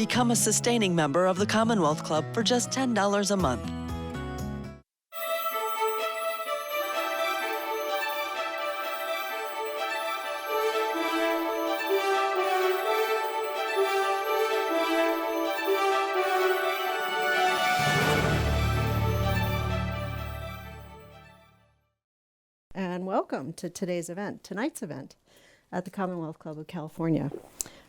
Become a sustaining member of the Commonwealth Club for just $10 a month. And welcome to tonight's event at the Commonwealth Club of California.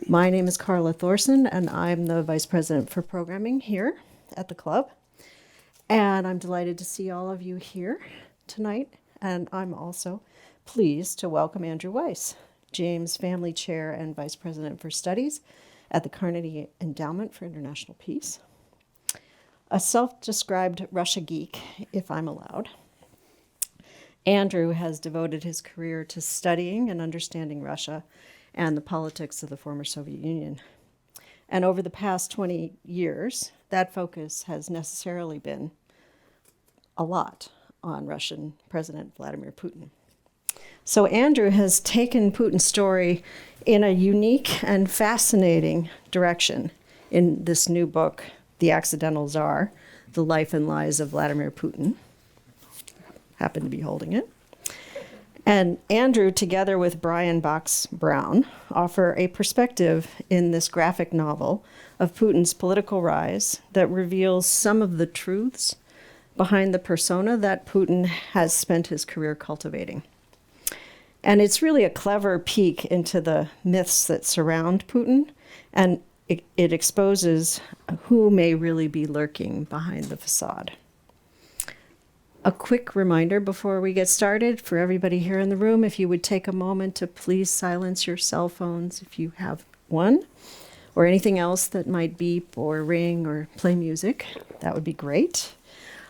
My name is Carla Thorson, and I'm the Vice President for Programming here at the club. And I'm delighted to see all of you here tonight. And I'm also pleased to welcome Andrew Weiss, James Family Chair and Vice President for Studies at the Carnegie Endowment for International Peace. A self-described Russia geek, if I'm allowed. Andrew has devoted his career to studying and understanding Russia and the politics of the former Soviet Union. And over the past 20 years, that focus has necessarily been a lot on Russian President Vladimir Putin. So Andrew has taken Putin's story in a unique and fascinating direction in this new book, The Accidental Tsar, The Life and Lies of Vladimir Putin. Happen to be holding it. And Andrew, together with Brian Box Brown, offer a perspective in this graphic novel of Putin's political rise that reveals some of the truths behind the persona that Putin has spent his career cultivating. And it's really a clever peek into the myths that surround Putin, and it exposes who may really be lurking behind the facade. A quick reminder before we get started for everybody here in the room, if you would take a moment to please silence your cell phones if you have one, or anything else that might beep or ring or play music, that would be great.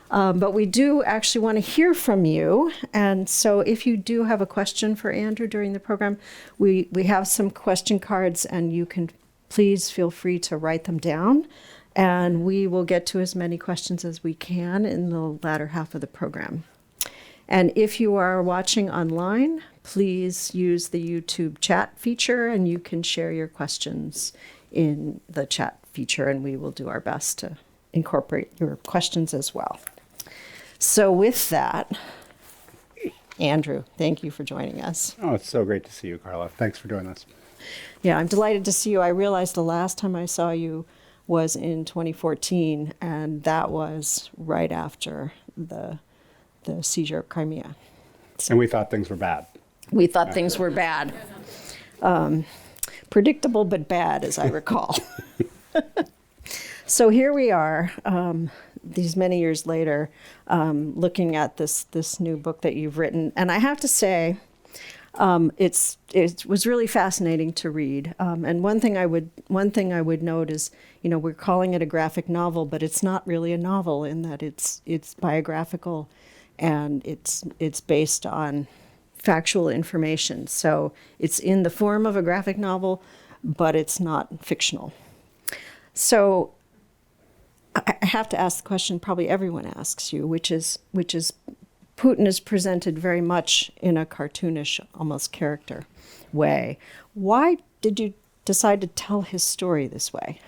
But we do actually want to hear from you. And so if you do have a question for Andrew during the program, we have some question cards, and you can please feel free to write them down. And we will get to as many questions as we can in the latter half of the program. And if you are watching online, please use the YouTube chat feature, and you can share your questions in the chat feature, and we will do our best to incorporate your questions as well. So with that, Andrew, thank you for joining us. Oh, it's so great to see you, Carla. Thanks for doing this. Yeah, I'm delighted to see you. I realized the last time I saw you was in 2014, and that was right after the seizure of Crimea. And we thought things were bad. We thought things were bad. Predictable but bad, as I recall. So here we are, these many years later, looking at this new book that you've written. And I have to say, it was really fascinating to read. And one thing I would note is, we're calling it a graphic novel, but it's not really a novel in that it's biographical, and it's based on factual information. So it's in the form of a graphic novel, but it's not fictional. So I have to ask the question probably everyone asks you, which is Putin is presented very much in a cartoonish, almost character way. Why did you decide to tell his story this way?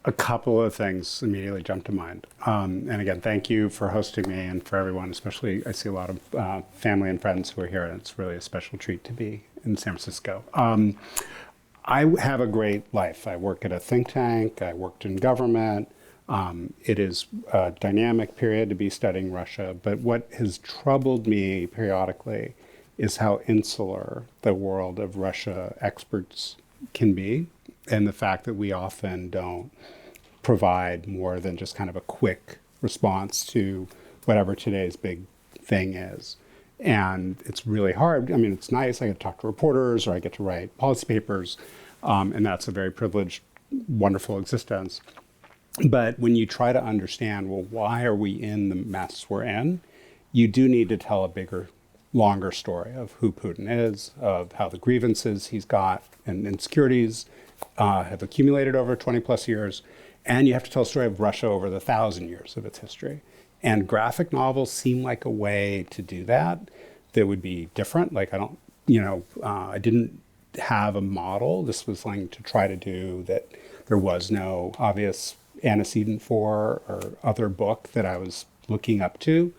A couple of things immediately jump to mind. And again, thank you for hosting me, and for everyone, especially I see a lot of family and friends who are here, and it's really a special treat to be in San Francisco. I have a great life. I work at a think tank. I worked in government. It is a dynamic period to be studying Russia, but what has troubled me periodically is how insular the world of Russia experts can be, and the fact that we often don't provide more than just kind of a quick response to whatever today's big thing is. And it's really hard. I mean, it's nice. I get to talk to reporters, or I get to write policy papers, and that's a very privileged, wonderful existence. But when you try to understand, well, why are we in the mess we're in, you do need to tell a bigger, longer story of who Putin is, of how the grievances he's got and insecurities have accumulated over 20 plus years. And you have to tell a story of Russia over the 1,000 years of its history. And graphic novels seem like a way to do that would be different. Like, I didn't have a model. This was something to try to do that there was no obvious antecedent for or other book that I was looking up to.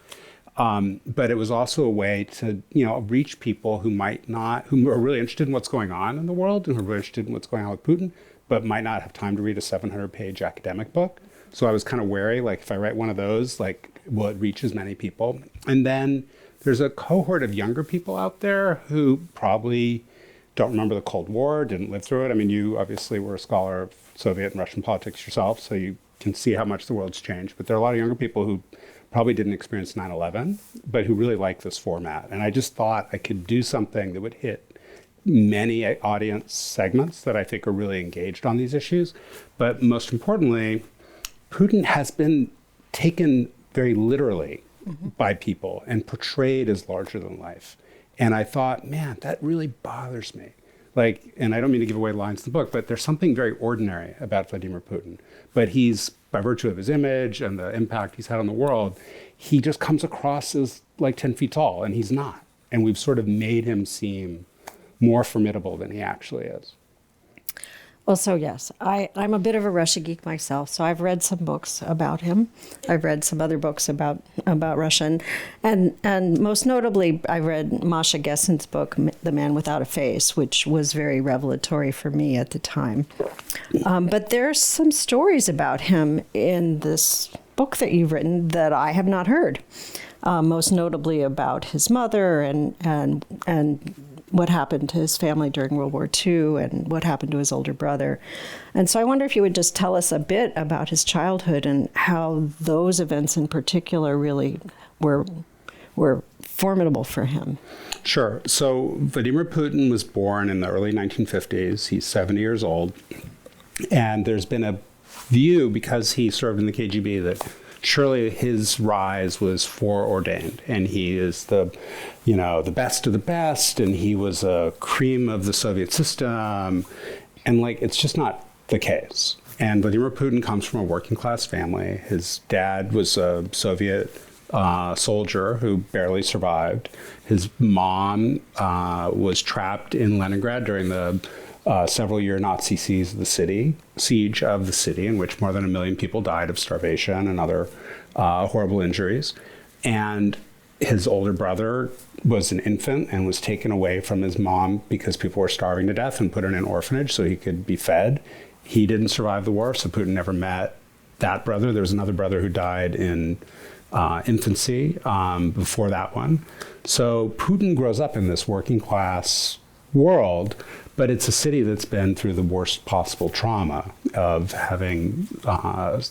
But it was also a way to, reach people who who are really interested in what's going on in the world and who are really interested in what's going on with Putin, but might not have time to read a 700-page academic book. So I was kind of wary, like if I write one of those, like will it reach as many people? And then there's a cohort of younger people out there who probably don't remember the Cold War, didn't live through it. I mean, you obviously were a scholar of Soviet and Russian politics yourself, so you can see how much the world's changed. But there are a lot of younger people who probably didn't experience 9/11, but who really like this format. And I just thought I could do something that would hit many audience segments that I think are really engaged on these issues. But most importantly, Putin has been taken very literally by people and portrayed as larger than life. And I thought, man, that really bothers me. Like, and I don't mean to give away lines in the book, but there's something very ordinary about Vladimir Putin. But he's, by virtue of his image and the impact he's had on the world, he just comes across as like 10 feet tall, and he's not. And we've sort of made him seem more formidable than he actually is. Well, so yes, I'm a bit of a Russia geek myself, so I've read some books about him. I've read some other books about Russia, and most notably, I read Masha Gessen's book, The Man Without a Face, which was very revelatory for me at the time. But there's some stories about him in this book that you've written that I have not heard, most notably about his mother and what happened to his family during World War II and what happened to his older brother. And so I wonder if you would just tell us a bit about his childhood and how those events in particular really were formidable for him. Sure. So Vladimir Putin was born in the early 1950s. He's 70 years old. And there's been a view, because he served in the KGB, that surely his rise was foreordained, and he is the best of the best, and he was a cream of the Soviet system, and like it's just not the case. And Vladimir Putin comes from a working class family. His dad was a Soviet soldier who barely survived. His mom was trapped in Leningrad during the several-year Nazi siege of the city, in which more than 1 million people died of starvation and other horrible injuries. And his older brother was an infant and was taken away from his mom because people were starving to death and put in an orphanage so he could be fed. He didn't survive the war, so Putin never met that brother. There was another brother who died in infancy before that one. So Putin grows up in this working class world, but it's a city that's been through the worst possible trauma of having,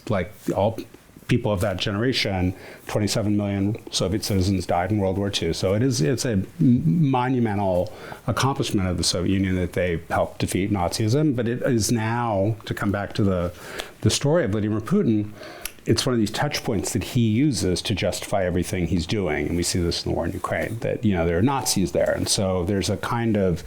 like all people of that generation, 27 million Soviet citizens died in World War II. So it's a monumental accomplishment of the Soviet Union that they helped defeat Nazism. But it is now, to come back to the story of Vladimir Putin, it's one of these touch points that he uses to justify everything he's doing. And we see this in the war in Ukraine, that, there are Nazis there. And so there's a kind of,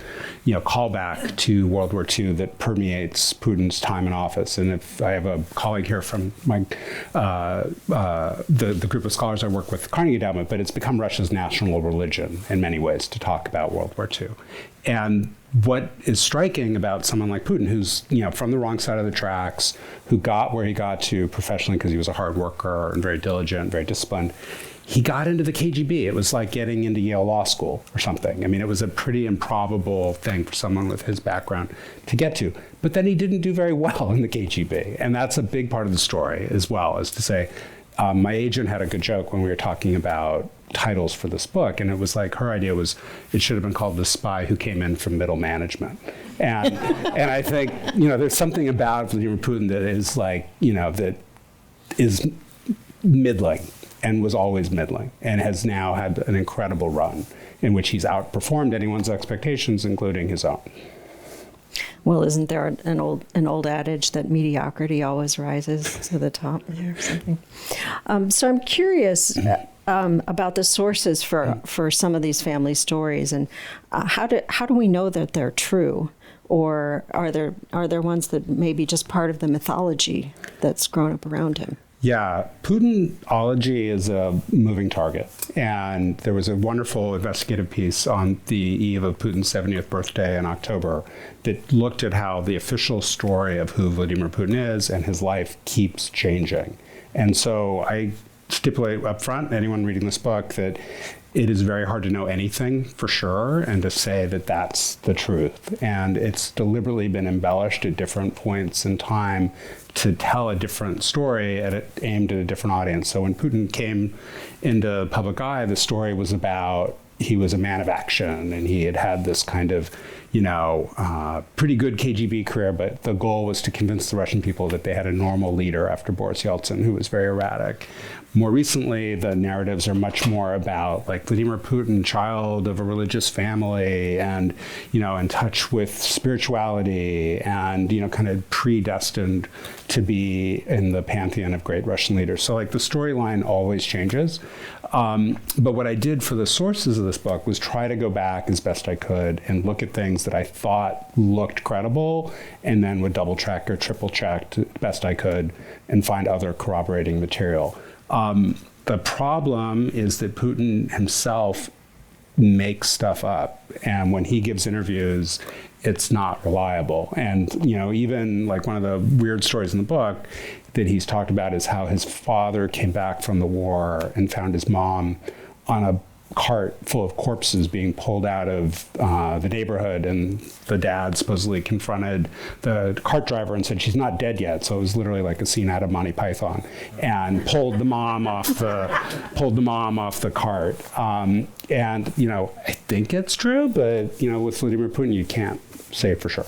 callback to World War II that permeates Putin's time in office. And if I have a colleague here from my the group of scholars I work with, the Carnegie Endowment, but it's become Russia's national religion in many ways to talk about World War II. And what is striking about someone like Putin, who's from the wrong side of the tracks, who got where he got to professionally because he was a hard worker and very diligent, very disciplined, he got into the KGB. It was like getting into Yale Law School or something. I mean, it was a pretty improbable thing for someone with his background to get to. But then he didn't do very well in the KGB, and that's a big part of the story as well, is to say, my agent had a good joke when we were talking about titles for this book, and it was like her idea was it should have been called The Spy Who Came In from Middle Management. And I think, there's something about Vladimir Putin that is like, that is middling and was always middling and has now had an incredible run in which he's outperformed anyone's expectations, including his own. Well, isn't there an old adage that mediocrity always rises to the top or something? So I'm curious about the sources for some of these family stories, and how do we know that they're true, or are there ones that may be just part of the mythology that's grown up around him? Yeah, Putinology is a moving target. And there was a wonderful investigative piece on the eve of Putin's 70th birthday in October that looked at how the official story of who Vladimir Putin is and his life keeps changing. And so I stipulate up front, anyone reading this book, that it is very hard to know anything for sure and to say that that's the truth. And it's deliberately been embellished at different points in time to tell a different story aimed at a different audience. So when Putin came into public eye, the story was about he was a man of action and he had this kind of, pretty good KGB career, but the goal was to convince the Russian people that they had a normal leader after Boris Yeltsin, who was very erratic. More recently, the narratives are much more about like Vladimir Putin, child of a religious family and, in touch with spirituality and, kind of predestined to be in the pantheon of great Russian leaders. So like the storyline always changes. But what I did for the sources of this book was try to go back as best I could and look at things that I thought looked credible and then would double check or triple check to the best I could and find other corroborating material. The problem is that Putin himself makes stuff up. And when he gives interviews, it's not reliable. And, even like one of the weird stories in the book that he's talked about is how his father came back from the war and found his mom on a cart full of corpses being pulled out of the neighborhood, and the dad supposedly confronted the cart driver and said she's not dead yet. So it was literally like a scene out of Monty Python, and pulled the mom off the cart. And I think it's true, but with Vladimir Putin you can't say for sure.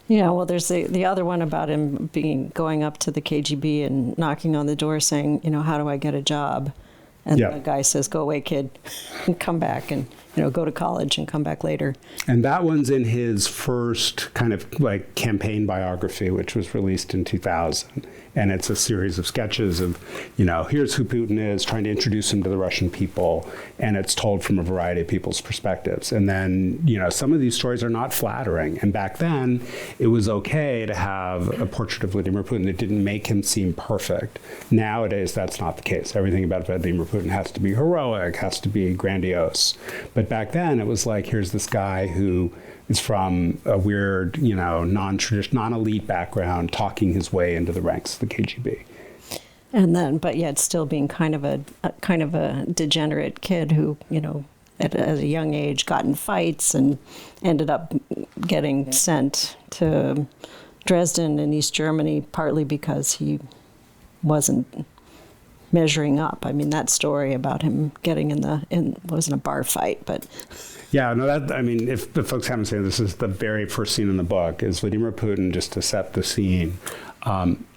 Yeah, well, there's the other one about him going up to the KGB and knocking on the door saying, how do I get a job? And the guy says, go away, kid, and come back and, go to college and come back later. And that one's in his first kind of like campaign biography, which was released in 2000. And it's a series of sketches of, here's who Putin is, trying to introduce him to the Russian people. And it's told from a variety of people's perspectives. And then, some of these stories are not flattering. And back then, it was okay to have a portrait of Vladimir Putin that didn't make him seem perfect. Nowadays, that's not the case. Everything about Vladimir Putin has to be heroic, has to be grandiose. But back then, it was like, here's this guy who is from a weird, non-elite background, talking his way into the ranks of the KGB. And then, but yet still being kind of a degenerate kid who, at a young age got in fights and ended up getting sent to Dresden in East Germany, partly because he wasn't measuring up. I mean, that story about him getting wasn't a bar fight, but... Yeah, no, if the folks haven't seen it, this is the very first scene in the book, is Vladimir Putin, just to set the scene,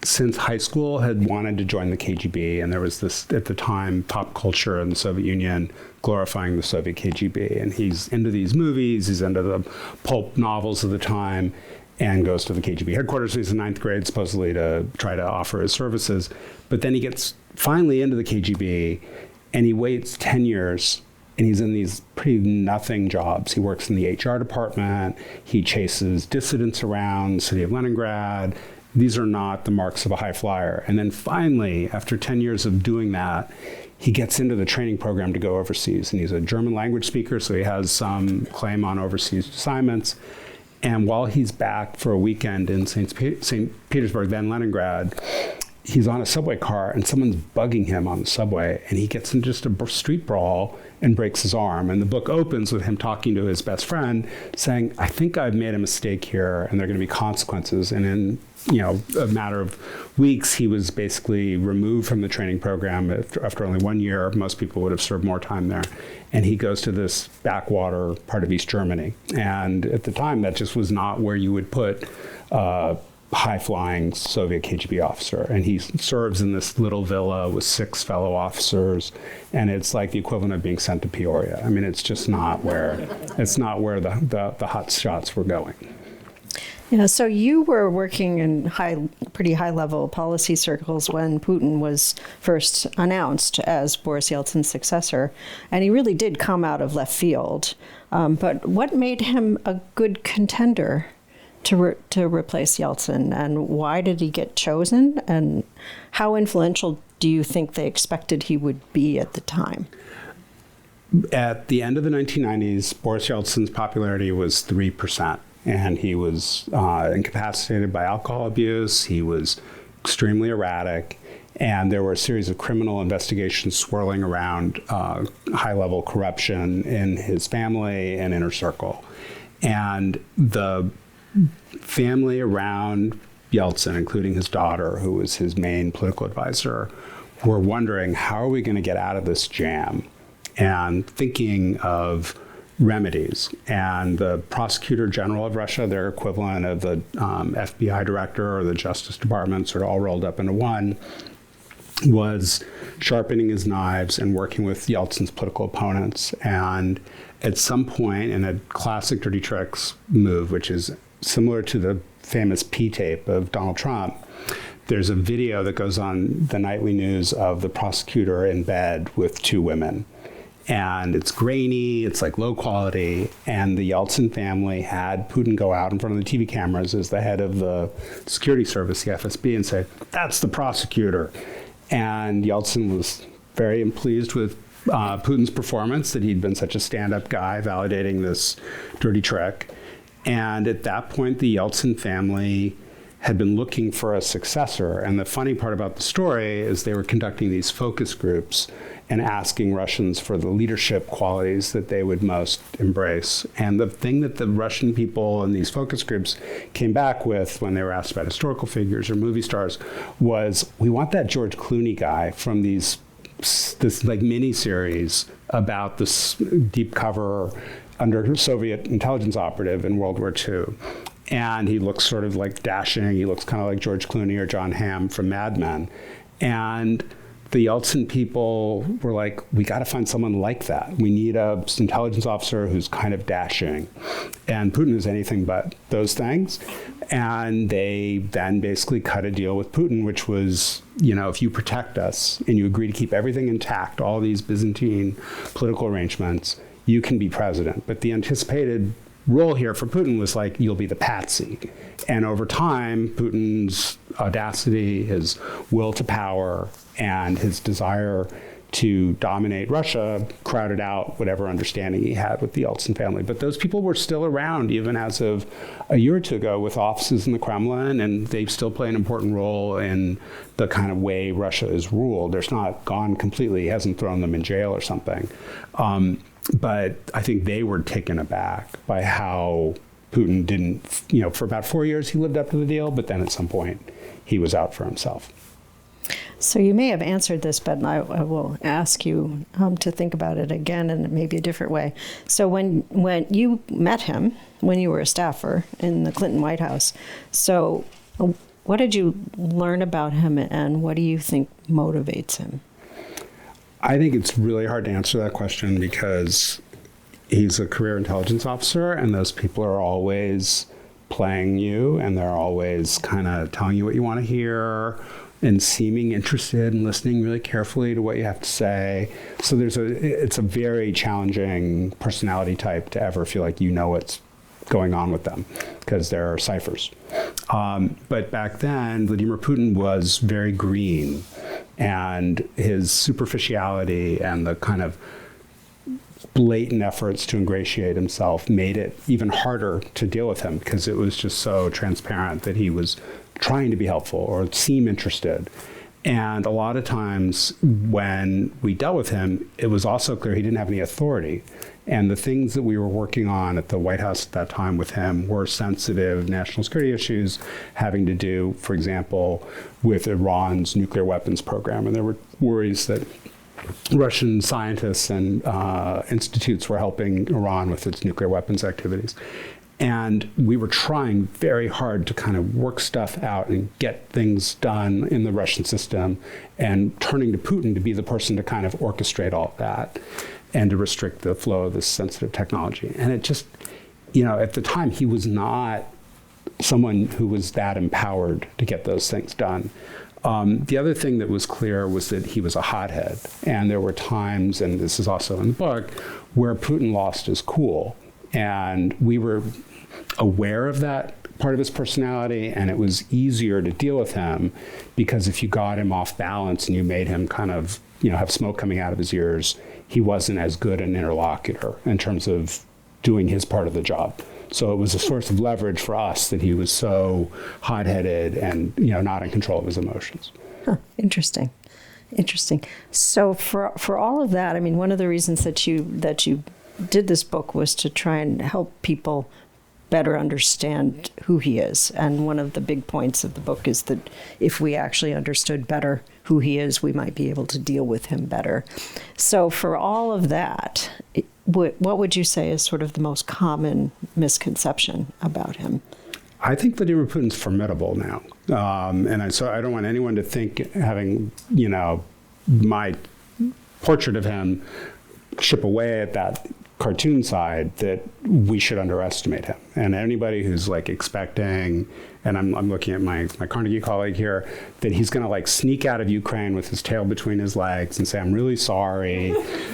since high school had wanted to join the KGB, and there was this, at the time, pop culture in the Soviet Union glorifying the Soviet KGB, and he's into these movies, he's into the pulp novels of the time, and goes to the KGB headquarters. He's in ninth grade, supposedly to try to offer his services, but then he gets finally into the KGB, and he waits 10 years, and he's in these pretty nothing jobs. He works in the HR department. He chases dissidents around the city of Leningrad. These are not the marks of a high flyer. And then finally, after 10 years of doing that, he gets into the training program to go overseas. And he's a German language speaker, so he has some claim on overseas assignments. And while he's back for a weekend in St. Petersburg, then Leningrad, he's on a subway car and someone's bugging him on the subway, and he gets into just a street brawl and breaks his arm. And the book opens with him talking to his best friend saying, I think I've made a mistake here and there are going to be consequences. And in a matter of weeks, he was basically removed from the training program after only 1 year. Most people would have served more time there. And he goes to this backwater part of East Germany. And at the time, that just was not where you would put high-flying Soviet KGB officer. And he serves in this little villa with 6 fellow officers, and it's like the equivalent of being sent to Peoria. I mean, it's just not where the hot shots were going. Yeah, so you were working in pretty high-level policy circles when Putin was first announced as Boris Yeltsin's successor, and he really did come out of left field. But what made him a good contender to replace Yeltsin, and why did he get chosen, and how influential do you think they expected he would be at the time? At the end of the 1990s, Boris Yeltsin's popularity was 3%, and he was incapacitated by alcohol abuse. He was extremely erratic, and there were a series of criminal investigations swirling around high-level corruption in his family and inner circle. And the family around Yeltsin, including his daughter, who was his main political advisor, were wondering, how are we going to get out of this jam? And thinking of remedies. And the prosecutor general of Russia, their equivalent of the FBI director or the Justice Department, sort of all rolled up into one, was sharpening his knives and working with Yeltsin's political opponents. And at some point, in a classic Dirty Tricks move, which is similar to the famous P-tape of Donald Trump, there's a video that goes on the nightly news of the prosecutor in bed with two women. And it's grainy, it's like low quality, and the Yeltsin family had Putin go out in front of the TV cameras as the head of the security service, the FSB, and say, "That's the prosecutor." And Yeltsin was very pleased with Putin's performance, that he'd been such a stand-up guy validating this dirty trick. And at that point, the Yeltsin family had been looking for a successor. And the funny part about the story is they were conducting these focus groups and asking Russians for the leadership qualities that they would most embrace. And the thing that the Russian people in these focus groups came back with when they were asked about historical figures or movie stars was, we want that George Clooney guy from this like mini-series about this deep cover under Soviet intelligence operative in World War II. And he looks sort of like dashing. He looks kind of like George Clooney or John Hamm from Mad Men. And the Yeltsin people were like, we got to find someone like that. We need an intelligence officer who's kind of dashing. And Putin is anything but those things. And they then basically cut a deal with Putin, which was, you know, if you protect us and you agree to keep everything intact, all these Byzantine political arrangements, you can be president. But the anticipated role here for Putin was like, you'll be the patsy. And over time, Putin's audacity, his will to power, and his desire to dominate Russia crowded out whatever understanding he had with the Yeltsin family. But those people were still around even as of a year or two ago with offices in the Kremlin, and they still play an important role in the kind of way Russia is ruled. It's not gone completely. He hasn't thrown them in jail or something. But I think they were taken aback by how Putin didn't, you know, for about 4 years he lived up to the deal, but then at some point he was out for himself. So you may have answered this, but I will ask you to think about it again in maybe a different way. So when you met him, when you were a staffer in the Clinton White House, so what did you learn about him, and what do you think motivates him? I think it's really hard to answer that question because he's a career intelligence officer, and those people are always playing you, and they're always kind of telling you what you want to hear and seeming interested and listening really carefully to what you have to say. So it's a very challenging personality type to ever feel like you know what's going on with them, because there are ciphers. But back then, Vladimir Putin was very green, and his superficiality and the kind of blatant efforts to ingratiate himself made it even harder to deal with him, because it was just so transparent that he was trying to be helpful or seem interested. And a lot of times when we dealt with him, it was also clear he didn't have any authority. And the things that we were working on at the White House at that time with him were sensitive national security issues having to do, for example, with Iran's nuclear weapons program. And there were worries that Russian scientists and institutes were helping Iran with its nuclear weapons activities. And we were trying very hard to kind of work stuff out and get things done in the Russian system, and turning to Putin to be the person to kind of orchestrate all of that and to restrict the flow of this sensitive technology. And it just, you know, at the time, he was not someone who was that empowered to get those things done. The other thing that was clear was that he was a hothead. And there were times, and this is also in the book, where Putin lost his cool. And we were aware of that part of his personality, and it was easier to deal with him because if you got him off balance and you made him kind of, have smoke coming out of his ears, he wasn't as good an interlocutor in terms of doing his part of the job. So it was a source of leverage for us that he was so hot-headed and, not in control of his emotions. Huh, interesting. So for all of that, I mean, one of the reasons that you did this book was to try and help people better understand who he is. And one of the big points of the book is that if we actually understood better who he is, we might be able to deal with him better. So for all of that, what would you say is sort of the most common misconception about him? I think Vladimir Putin's formidable now. So I don't want anyone to think, having, my portrait of him chip away at that cartoon side, that we should underestimate him. And anybody who's like expecting, and I'm looking at my Carnegie colleague here, that he's going to like sneak out of Ukraine with his tail between his legs and say, I'm really sorry.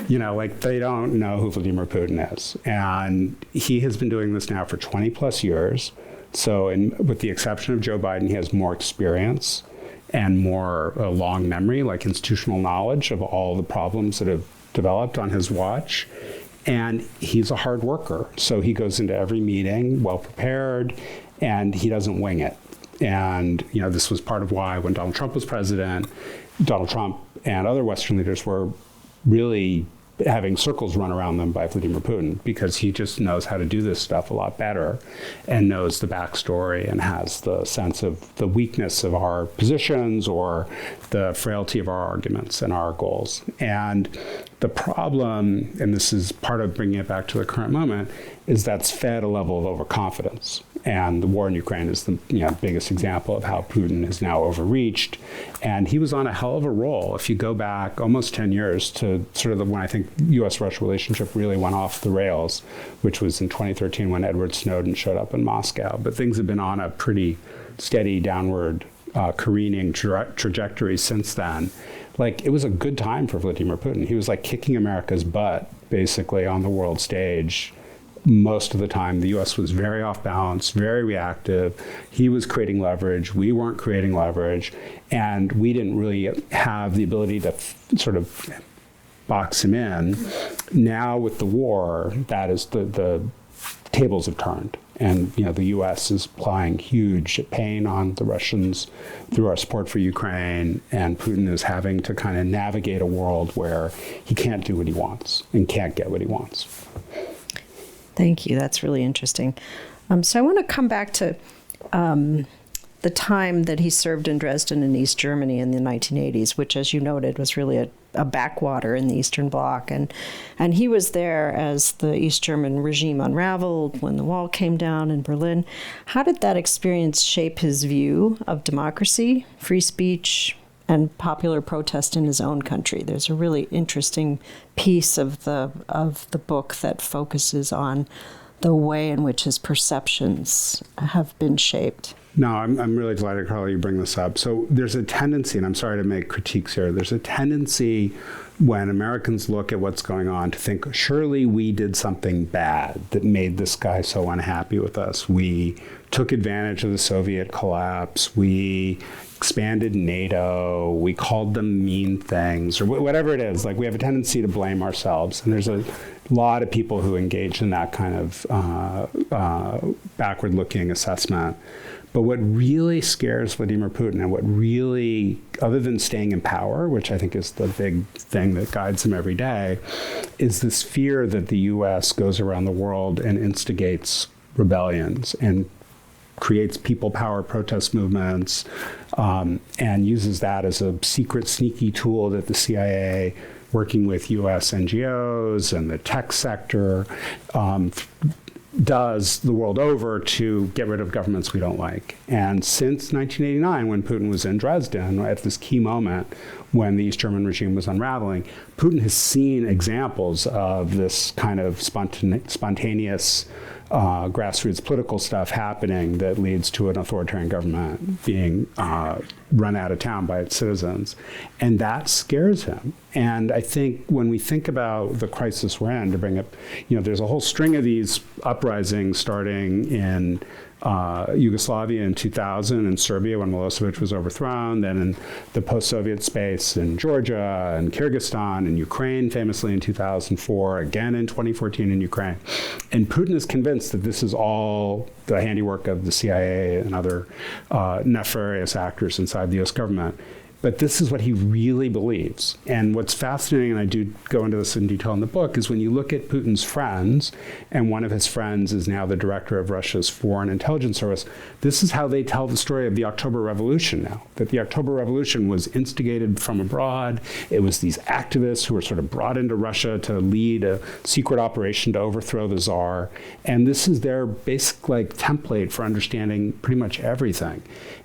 They don't know who Vladimir Putin is. And he has been doing this now for 20 plus years. So with the exception of Joe Biden, he has more experience and more long memory, like institutional knowledge of all the problems that have developed on his watch. And he's a hard worker. So he goes into every meeting well prepared, and he doesn't wing it. And, this was part of why when Donald Trump was president, Donald Trump and other Western leaders were really having circles run around them by Vladimir Putin, because he just knows how to do this stuff a lot better and knows the backstory and has the sense of the weakness of our positions or the frailty of our arguments and our goals. And the problem, and this is part of bringing it back to the current moment, is that's fed a level of overconfidence. And the war in Ukraine is the biggest example of how Putin is now overreached. And he was on a hell of a roll. If you go back almost 10 years to sort of when I think U.S.-Russia relationship really went off the rails, which was in 2013 when Edward Snowden showed up in Moscow. But things have been on a pretty steady downward careening trajectory since then. It was a good time for Vladimir Putin. He was kicking America's butt basically on the world stage. Most of the time, the U.S. was very off balance, very reactive. He was creating leverage. We weren't creating leverage. And we didn't really have the ability to sort of box him in. Now with the war, that is the tables have turned. And the U.S. is applying huge pain on the Russians through our support for Ukraine, and Putin is having to kind of navigate a world where he can't do what he wants and can't get what he wants. Thank you. That's really interesting. So I want to come back to the time that he served in Dresden and East Germany in the 1980s, which, as you noted, was really a backwater in the Eastern Bloc. And he was there as the East German regime unraveled, when the wall came down in Berlin. How did that experience shape his view of democracy, free speech, and popular protest in his own country? There's a really interesting piece of the book that focuses on the way in which his perceptions have been shaped. No, I'm really delighted, Carla, you bring this up. So there's a tendency, and I'm sorry to make critiques here, there's a tendency when Americans look at what's going on to think, surely we did something bad that made this guy so unhappy with us. We took advantage of the Soviet collapse. We expanded NATO. We called them mean things, or whatever it is. We have a tendency to blame ourselves. And there's a lot of people who engage in that kind of backward-looking assessment. But what really scares Vladimir Putin, and what really, other than staying in power, which I think is the big thing that guides him every day, is this fear that the U.S. goes around the world and instigates rebellions and creates people power protest movements, and uses that as a secret, sneaky tool that the CIA, working with U.S. NGOs and the tech sector, does the world over to get rid of governments we don't like. And since 1989, when Putin was in Dresden, at this key moment when the East German regime was unraveling, Putin has seen examples of this kind of spontaneous grassroots political stuff happening that leads to an authoritarian government being run out of town by its citizens. And that scares him. And I think when we think about the crisis we're in, to bring up, there's a whole string of these uprisings starting in Yugoslavia in 2000, and Serbia when Milosevic was overthrown, then in the post-Soviet space in Georgia and Kyrgyzstan and Ukraine famously in 2004, again in 2014 in Ukraine. And Putin is convinced that this is all the handiwork of the CIA and other nefarious actors inside the US government. But this is what he really believes. And what's fascinating, and I do go into this in detail in the book, is when you look at Putin's friends, and one of his friends is now the director of Russia's Foreign Intelligence Service, this is how they tell the story of the October Revolution now. That the October Revolution was instigated from abroad. It was these activists who were sort of brought into Russia to lead a secret operation to overthrow the Tsar. And this is their basic template for understanding pretty much everything.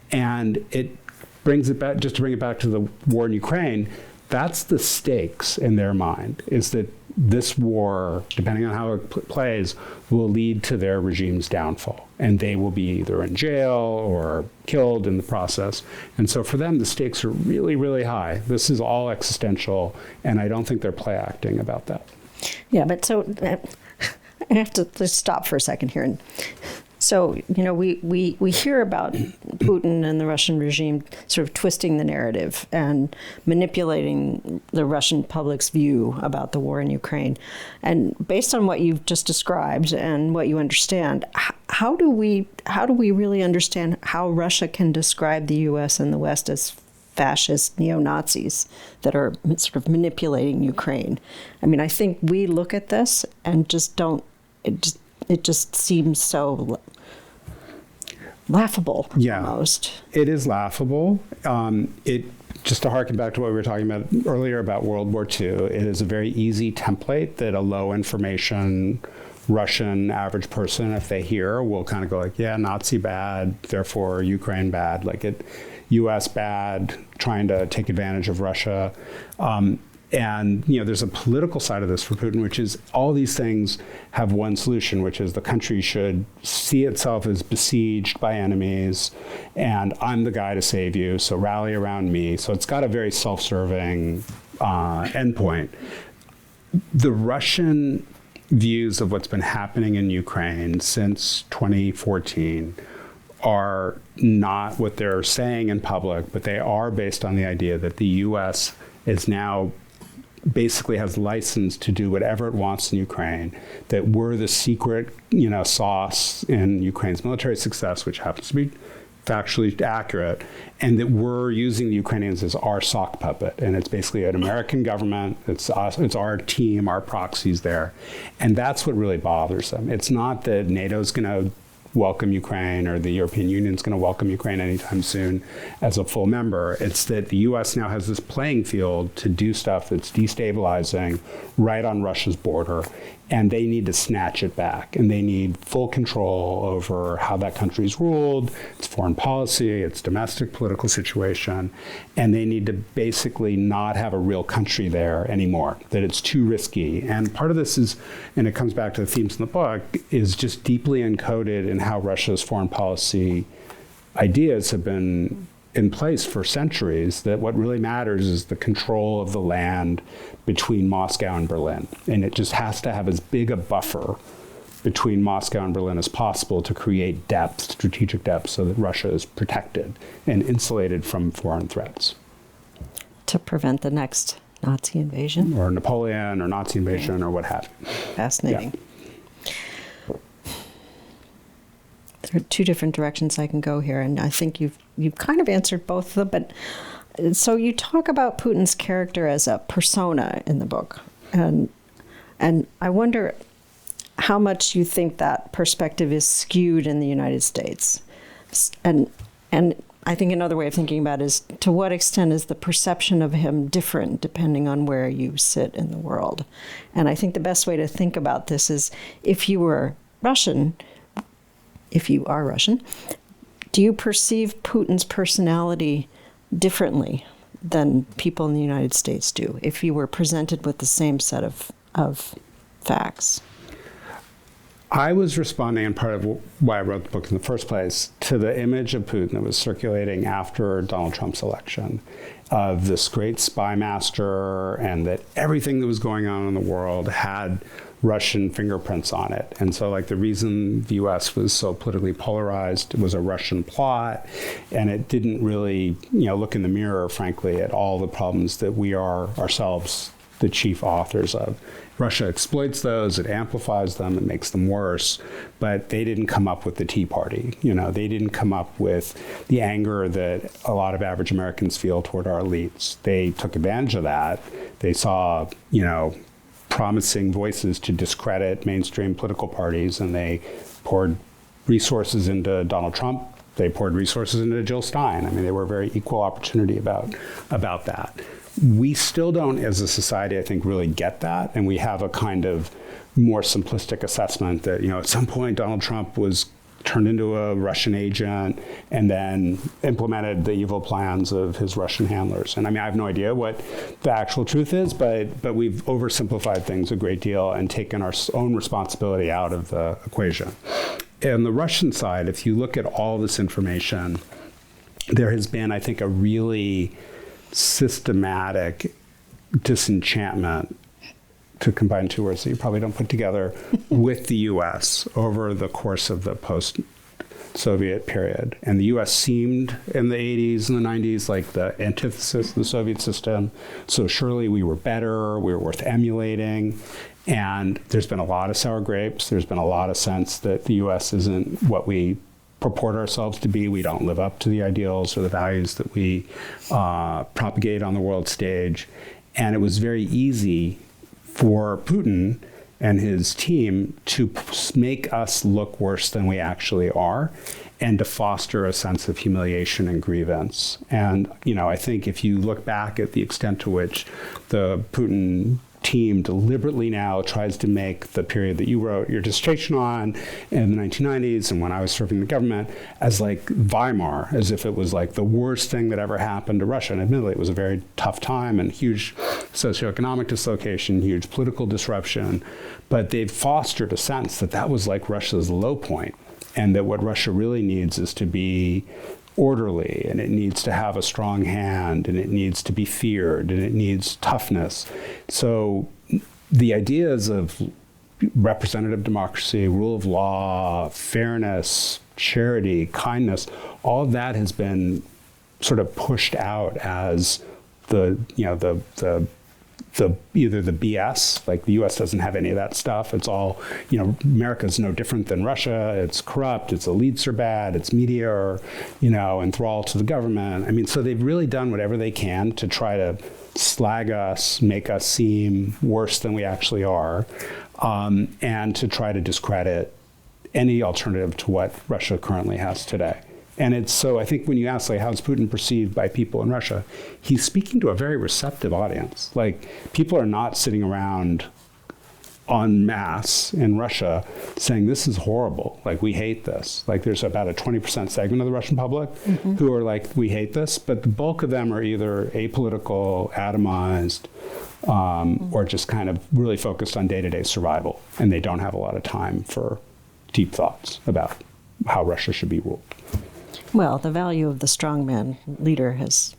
And it brings it back, just to bring it back to the war in Ukraine, that's the stakes in their mind, is that this war, depending on how it plays, will lead to their regime's downfall. And they will be either in jail or killed in the process. And so for them, the stakes are really, really high. This is all existential, and I don't think they're play acting about that. Yeah, but so I have to just stop for a second here. And so, we hear about Putin and the Russian regime sort of twisting the narrative and manipulating the Russian public's view about the war in Ukraine. And based on what you've just described and what you understand, how do we really understand how Russia can describe the U.S. and the West as fascist neo-Nazis that are sort of manipulating Ukraine? I mean, I think we look at this and just don't, it just seems so laughable, almost. It is laughable. Just to harken back to what we were talking about earlier about World War II, it is a very easy template that a low information Russian average person, if they hear, will kind of go yeah, Nazi bad, therefore Ukraine bad, U.S. bad, trying to take advantage of Russia. And there's a political side of this for Putin, which is all these things have one solution, which is the country should see itself as besieged by enemies, and I'm the guy to save you, so rally around me. So it's got a very self-serving endpoint. The Russian views of what's been happening in Ukraine since 2014 are not what they're saying in public, but they are based on the idea that the U.S. is now basically has license to do whatever it wants in Ukraine, that we're the secret, sauce in Ukraine's military success, which happens to be factually accurate, and that we're using the Ukrainians as our sock puppet. And it's basically an American government, it's us, it's our team, our proxies there. And that's what really bothers them. It's not that NATO's going to welcome Ukraine or the European Union's going to welcome Ukraine anytime soon as a full member. It's that the U.S. now has this playing field to do stuff that's destabilizing right on Russia's border, and they need to snatch it back, and they need full control over how that country's ruled, its foreign policy, its domestic political situation, and they need to basically not have a real country there anymore, that it's too risky. And part of this is, and it comes back to the themes in the book, is just deeply encoded in how Russia's foreign policy ideas have been in place for centuries, that what really matters is the control of the land between Moscow and Berlin. And it just has to have as big a buffer between Moscow and Berlin as possible to create depth, strategic depth, so that Russia is protected and insulated from foreign threats. To prevent the next Nazi invasion? Or Napoleon or Nazi invasion or what have you. Fascinating. Yeah. There are two different directions I can go here, and I think you've kind of answered both of them. But so you talk about Putin's character as a persona in the book, and I wonder how much you think that perspective is skewed in the United States, and I think another way of thinking about it is, to what extent is the perception of him different depending on where you sit in the world? And I think the best way to think about this is, if you are Russian, do you perceive Putin's personality differently than people in the United States do, if you were presented with the same set of facts? I was responding, and part of why I wrote the book in the first place, to the image of Putin that was circulating after Donald Trump's election of this great spy master, and that everything that was going on in the world had Russian fingerprints on it. And so, like, the reason the U.S. was so politically polarized, it was a Russian plot, and it didn't really, look in the mirror, frankly, at all the problems that we are ourselves the chief authors of. Russia exploits those, it amplifies them, it makes them worse, but they didn't come up with the Tea Party. They didn't come up with the anger that a lot of average Americans feel toward our elites. They took advantage of that. They saw, promising voices to discredit mainstream political parties, and they poured resources into Donald Trump. They poured resources into Jill Stein. I mean, they were very equal opportunity about that. We still don't, as a society, I think, really get that. And we have a kind of more simplistic assessment that, at some point Donald Trump was turned into a Russian agent and then implemented the evil plans of his Russian handlers. And I mean, I have no idea what the actual truth is, but we've oversimplified things a great deal and taken our own responsibility out of the equation. On the Russian side, if you look at all this information, there has been, I think, a really systematic disenchantment, to combine two words that you probably don't put together, with the U.S. over the course of the post-Soviet period. And the U.S. seemed in the 80s and the 90s like the antithesis of the Soviet system. So surely we were better, we were worth emulating. And there's been a lot of sour grapes. There's been a lot of sense that the U.S. isn't what we purport ourselves to be. We don't live up to the ideals or the values that we propagate on the world stage. And it was very easy for Putin and his team to make us look worse than we actually are, and to foster a sense of humiliation and grievance. And, I think if you look back at the extent to which the Putin team deliberately now tries to make the period that you wrote your dissertation on in the 1990s and when I was serving the government as like Weimar, as if it was like the worst thing that ever happened to Russia. And admittedly, it was a very tough time and huge socioeconomic dislocation, huge political disruption. But they've fostered a sense that that was like Russia's low point, and that what Russia really needs is to be orderly, and it needs to have a strong hand, and it needs to be feared, and it needs toughness. So the ideas of representative democracy, rule of law, fairness, charity, kindness, all of that has been sort of pushed out as the either the BS, like the U.S. doesn't have any of that stuff. It's all, America's no different than Russia. It's corrupt. Its elites are bad. Its media are, enthralled to the government. I mean, so they've really done whatever they can to try to slag us, make us seem worse than we actually are, and to try to discredit any alternative to what Russia currently has today. And it's so, I think when you ask, like, how's Putin perceived by people in Russia, he's speaking to a very receptive audience. Like, people are not sitting around en masse in Russia saying, this is horrible, like, we hate this. Like, there's about a 20% segment of the Russian public who are like, we hate this, but the bulk of them are either apolitical, atomized, or just kind of really focused on day-to-day survival. And they don't have a lot of time for deep thoughts about how Russia should be ruled. Well, the value of the strongman leader has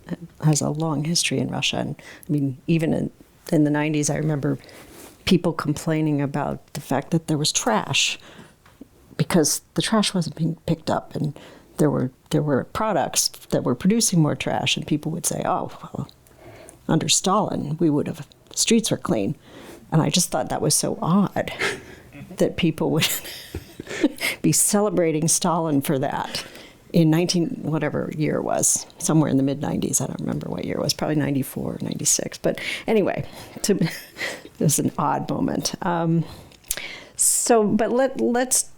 a long history in Russia. And I mean, even in the 90s, I remember people complaining about the fact that there was trash because the trash wasn't being picked up, and there were products that were producing more trash, and people would say, oh, well, under Stalin, the streets were clean. And I just thought that was so odd that people would be celebrating Stalin for that. In whatever year it was, somewhere in the mid-90s. I don't remember what year it was, probably 94, 96. But anyway, it was an odd moment. But let's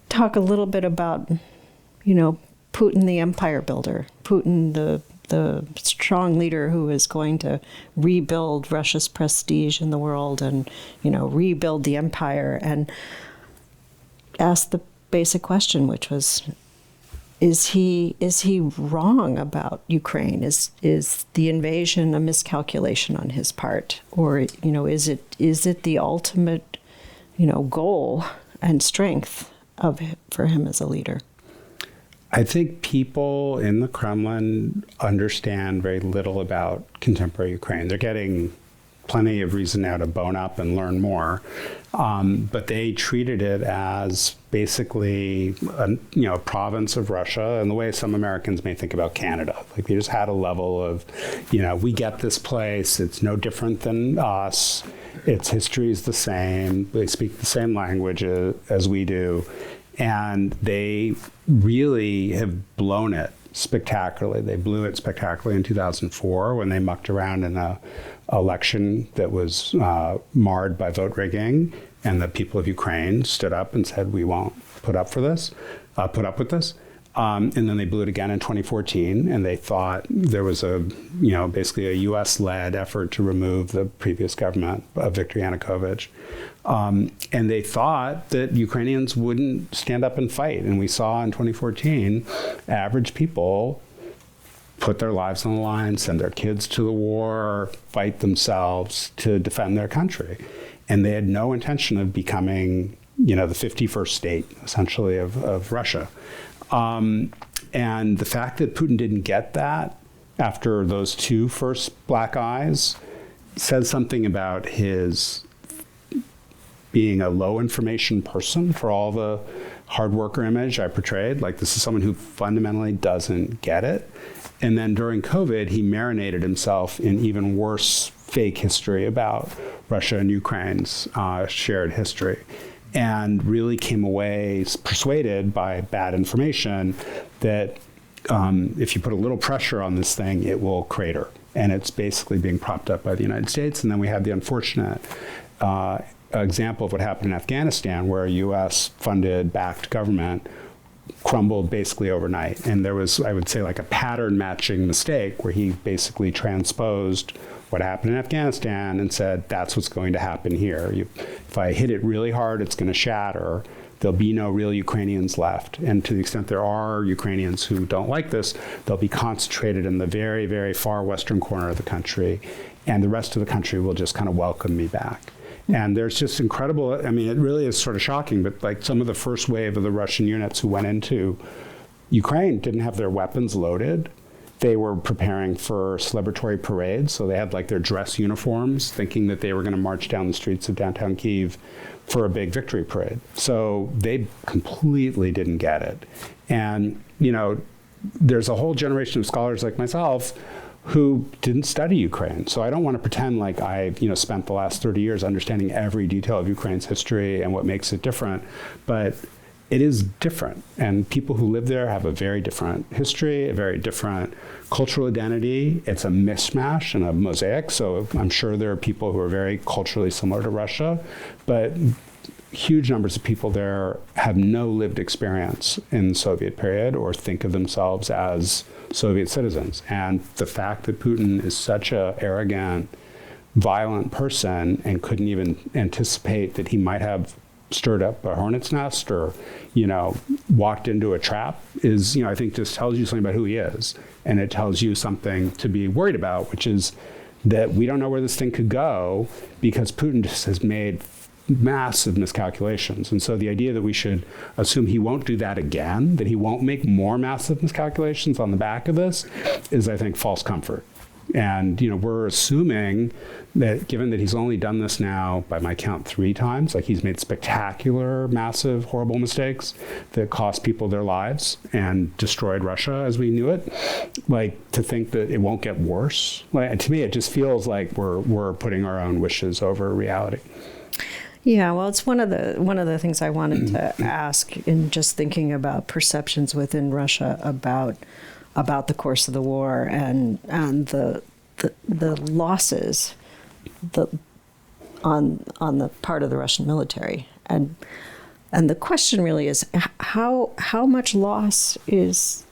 talk a little bit about, Putin, the empire builder, Putin, the strong leader who is going to rebuild Russia's prestige in the world and, rebuild the empire, and ask the basic question, which was, is he wrong about Ukraine? Is the invasion a miscalculation on his part, or is it the ultimate goal and strength for him as a leader? I think people in the Kremlin understand very little about contemporary Ukraine. They're getting plenty of reason now to bone up and learn more, but they treated it as basically a province of Russia, in the way some Americans may think about Canada. Like, they just had a level of, we get this place, it's no different than us, its history is the same, they speak the same language as we do, and they really have blown it spectacularly. They blew it spectacularly in 2004 when they mucked around in a election that was marred by vote rigging, and the people of Ukraine stood up and said, we won't put up with this. And then they blew it again in 2014, and they thought there was basically a U.S.-led effort to remove the previous government of Viktor Yanukovych. And they thought that Ukrainians wouldn't stand up and fight. And we saw in 2014, average people put their lives on the line, send their kids to the war, fight themselves to defend their country. And they had no intention of becoming, the 51st state, essentially, of Russia. And the fact that Putin didn't get that after those two first black eyes says something about his being a low information person, for all the hard worker image I portrayed. Like, this is someone who fundamentally doesn't get it. And then during COVID, he marinated himself in even worse fake history about Russia and Ukraine's shared history, and really came away persuaded by bad information that if you put a little pressure on this thing, it will crater. And it's basically being propped up by the United States. And then we had the unfortunate example of what happened in Afghanistan, where a U.S.-funded, backed government crumbled basically overnight. And there was, I would say, like a pattern matching mistake where he basically transposed what happened in Afghanistan and said, that's what's going to happen here. If I hit it really hard, it's going to shatter. There'll be no real Ukrainians left. And to the extent there are Ukrainians who don't like this, they'll be concentrated in the very, very far western corner of the country. And the rest of the country will just kind of welcome me back. And there's just incredible, it really is sort of shocking, but like some of the first wave of the Russian units who went into Ukraine didn't have their weapons loaded. They were preparing for celebratory parades, so they had like their dress uniforms, thinking that they were going to march down the streets of downtown Kyiv for a big victory parade. So they completely didn't get it. And, there's a whole generation of scholars like myself who didn't study Ukraine. So I don't want to pretend like I've, spent the last 30 years understanding every detail of Ukraine's history and what makes it different. But it is different. And people who live there have a very different history, a very different cultural identity. It's a mishmash and a mosaic. So I'm sure there are people who are very culturally similar to Russia, but huge numbers of people there have no lived experience in the Soviet period or think of themselves as Soviet citizens. And the fact that Putin is such an arrogant, violent person and couldn't even anticipate that he might have stirred up a hornet's nest or, walked into a trap is, I think just tells you something about who he is. And it tells you something to be worried about, which is that we don't know where this thing could go because Putin just has made massive miscalculations. And so the idea that we should assume he won't do that again, that he won't make more massive miscalculations on the back of this, is, I think, false comfort. And, we're assuming that given that he's only done this now, by my count, 3 times, like he's made spectacular, massive, horrible mistakes that cost people their lives and destroyed Russia as we knew it, like to think that it won't get worse. Like, to me, it just feels like we're putting our own wishes over reality. Yeah, well, it's one of the things I wanted to ask in just thinking about perceptions within Russia about the course of the war and the losses on the part of the Russian military, and the question really is how much loss is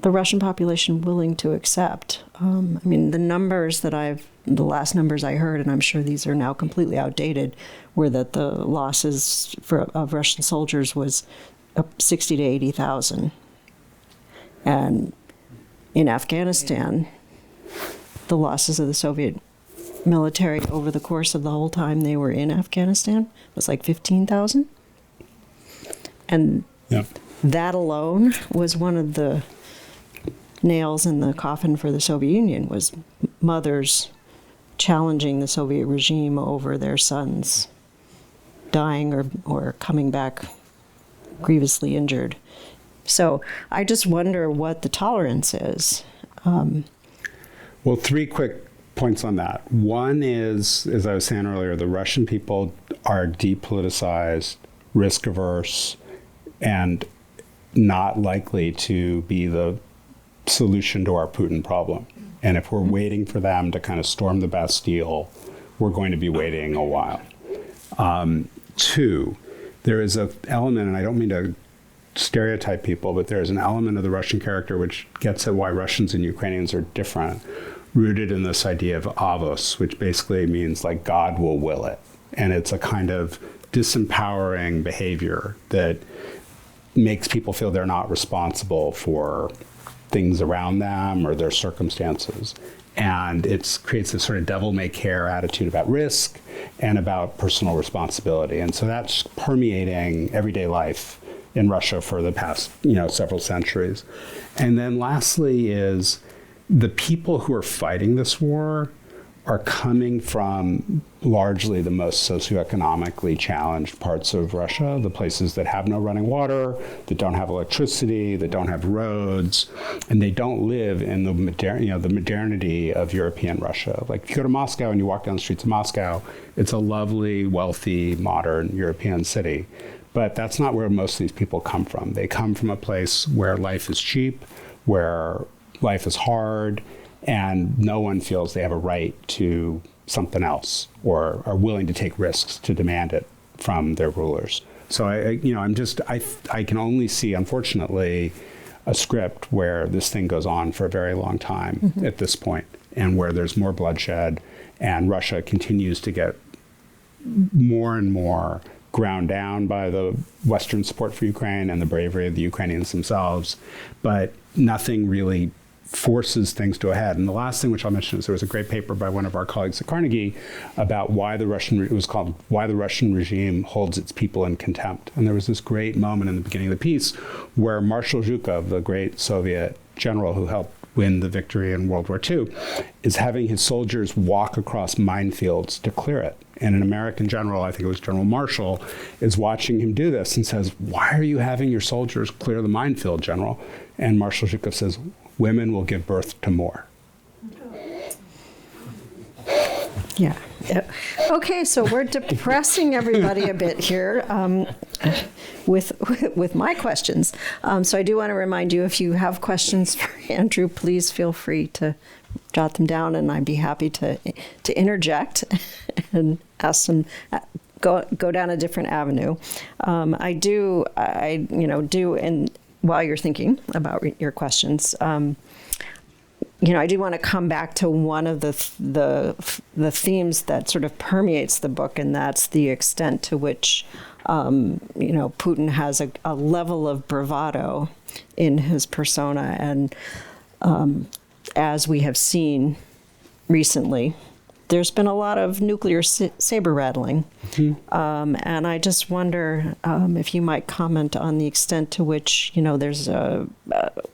the Russian population willing to accept? The last numbers I heard, and I'm sure these are now completely outdated, were that the losses of Russian soldiers was 60 to 80,000. And in Afghanistan, the losses of the Soviet military over the course of the whole time they were in Afghanistan was like 15,000. And Yeah. that alone was one of the nails in the coffin for the Soviet Union, was mothers challenging the Soviet regime over their sons dying or coming back grievously injured. So I just wonder what the tolerance is. Well, 3 quick points on that. One is, as I was saying earlier, the Russian people are depoliticized, risk averse, and not likely to be the solution to our Putin problem. And if we're waiting for them to kind of storm the Bastille, we're going to be waiting a while. 2, there is an element, and I don't mean to stereotype people, but there's an element of the Russian character which gets at why Russians and Ukrainians are different, rooted in this idea of avos, which basically means like God will will it. And it's a kind of disempowering behavior that makes people feel they're not responsible for things around them or their circumstances. And it creates this sort of devil-may-care attitude about risk and about personal responsibility. And so that's permeating everyday life in Russia for the past, several centuries. And then lastly is the people who are fighting this war are coming from largely the most socioeconomically challenged parts of Russia, the places that have no running water, that don't have electricity, that don't have roads, and they don't live in the modernity of European Russia. Like if you go to Moscow and you walk down the streets of Moscow, it's a lovely, wealthy, modern European city. But that's not where most of these people come from. They come from a place where life is cheap, where life is hard, and no one feels they have a right to something else or are willing to take risks to demand it from their rulers. So I can only see, unfortunately, a script where this thing goes on for a very long time at this point, and where there's more bloodshed, and Russia continues to get more and more ground down by the Western support for Ukraine and the bravery of the Ukrainians themselves, but nothing really forces things to a head. And the last thing which I'll mention is there was a great paper by one of our colleagues at Carnegie about it was called Why the Russian Regime Holds Its People in Contempt. And there was this great moment in the beginning of the piece where Marshal Zhukov, the great Soviet general who helped win the victory in World War II, is having his soldiers walk across minefields to clear it. And an American general, I think it was General Marshall, is watching him do this and says, "Why are you having your soldiers clear the minefield, General?" And Marshal Zhukov says, "Women will give birth to more." Yeah. Okay, so we're depressing everybody a bit here with my questions. So I do want to remind you, if you have questions for Andrew, please feel free to jot them down, and I'd be happy to interject and ask them. Go down a different avenue. I do, and while you're thinking about your questions. I do want to come back to one of the themes that sort of permeates the book, and that's the extent to which, Putin has a level of bravado in his persona. And as we have seen recently, there's been a lot of nuclear saber rattling. And I just wonder if you might comment on the extent to which, there's a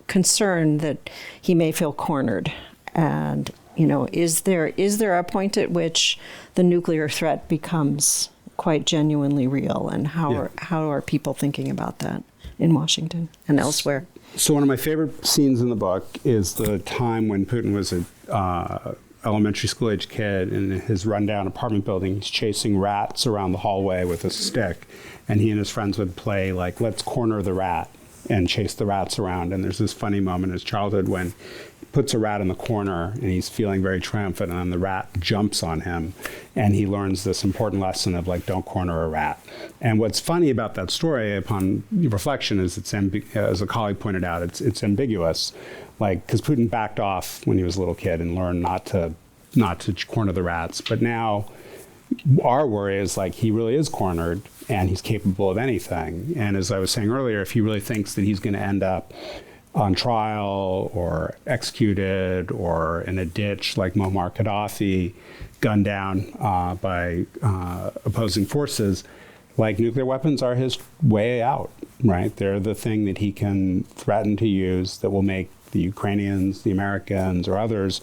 concern that he may feel cornered. And, is there a point at which the nuclear threat becomes quite genuinely real? And how are people thinking about that in Washington and elsewhere? So one of my favorite scenes in the book is the time when Putin was a elementary school age kid in his rundown apartment building. He's chasing rats around the hallway with a stick, and he and his friends would play like, "Let's corner the rat," and chase the rats around. And there's this funny moment in his childhood when he puts a rat in the corner and he's feeling very triumphant, and then the rat jumps on him, and he learns this important lesson of like, don't corner a rat. And what's funny about that story upon reflection is as a colleague pointed out, it's ambiguous. Like, because Putin backed off when he was a little kid and learned not to corner the rats. But now our worry is like he really is cornered and he's capable of anything. And as I was saying earlier, if he really thinks that he's going to end up on trial or executed or in a ditch like Muammar Gaddafi, gunned down by opposing forces, like nuclear weapons are his way out. right? They're the thing that he can threaten to use that will make the Ukrainians, the Americans, or others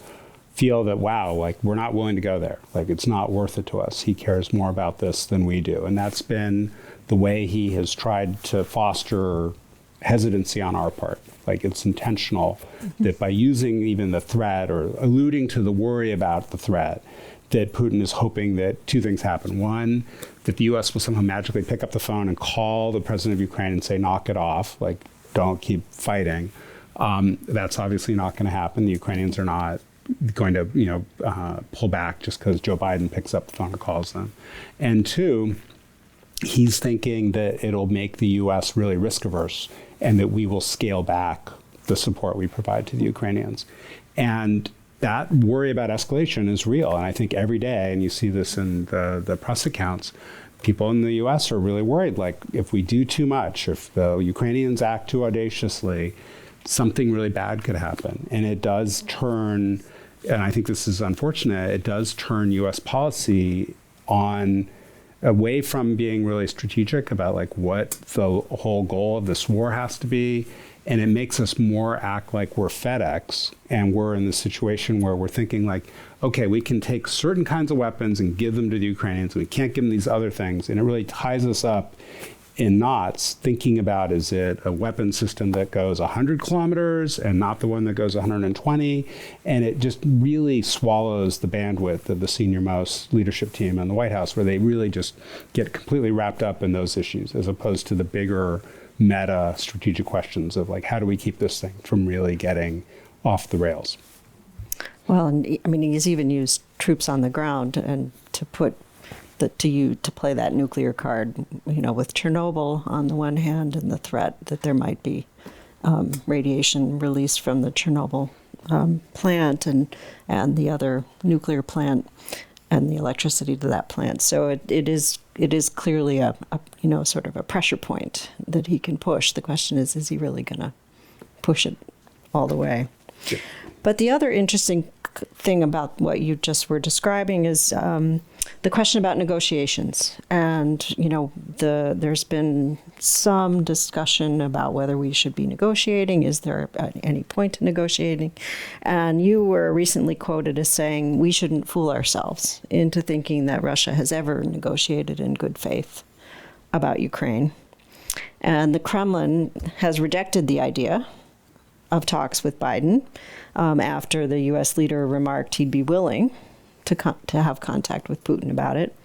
feel that, wow, like we're not willing to go there. Like it's not worth it to us. He cares more about this than we do. And that's been the way he has tried to foster hesitancy on our part. Like it's intentional that by using even the threat or alluding to the worry about the threat, that Putin is hoping that two things happen. One, that the U.S. will somehow magically pick up the phone and call the president of Ukraine and say, knock it off, like don't keep fighting. That's obviously not going to happen. The Ukrainians are not going to, pull back just because Joe Biden picks up the phone and calls them. And two, he's thinking that it'll make the U.S. really risk averse and that we will scale back the support we provide to the Ukrainians. And that worry about escalation is real. And I think every day, and you see this in the press accounts, people in the U.S. are really worried, like if we do too much, if the Ukrainians act too audaciously, something really bad could happen. And it does turn, and I think this is unfortunate, it does turn U.S. policy on away from being really strategic about like what the whole goal of this war has to be. And it makes us more act like we're FedEx and we're in the situation where we're thinking like, okay, we can take certain kinds of weapons and give them to the Ukrainians. We can't give them these other things. And it really ties us up in knots thinking about, is it a weapon system that goes 100 kilometers and not the one that goes 120? And it just really swallows the bandwidth of the senior most leadership team in the White House, where they really just get completely wrapped up in those issues as opposed to the bigger meta strategic questions of like, how do we keep this thing from really getting off the rails? Well, and I mean, he's even used troops on the ground and to put to play that nuclear card, with Chernobyl on the one hand and the threat that there might be radiation released from the Chernobyl plant and the other nuclear plant and the electricity to that plant. So it is clearly a sort of a pressure point that he can push. The question is he really going to push it all the way? Yeah. But the other interesting thing about what you just were describing is the question about negotiations. And, there's been some discussion about whether we should be negotiating. Is there any point in negotiating? And you were recently quoted as saying we shouldn't fool ourselves into thinking that Russia has ever negotiated in good faith about Ukraine. And the Kremlin has rejected the idea of talks with Biden after the U.S. leader remarked he'd be willing to have contact with Putin about it.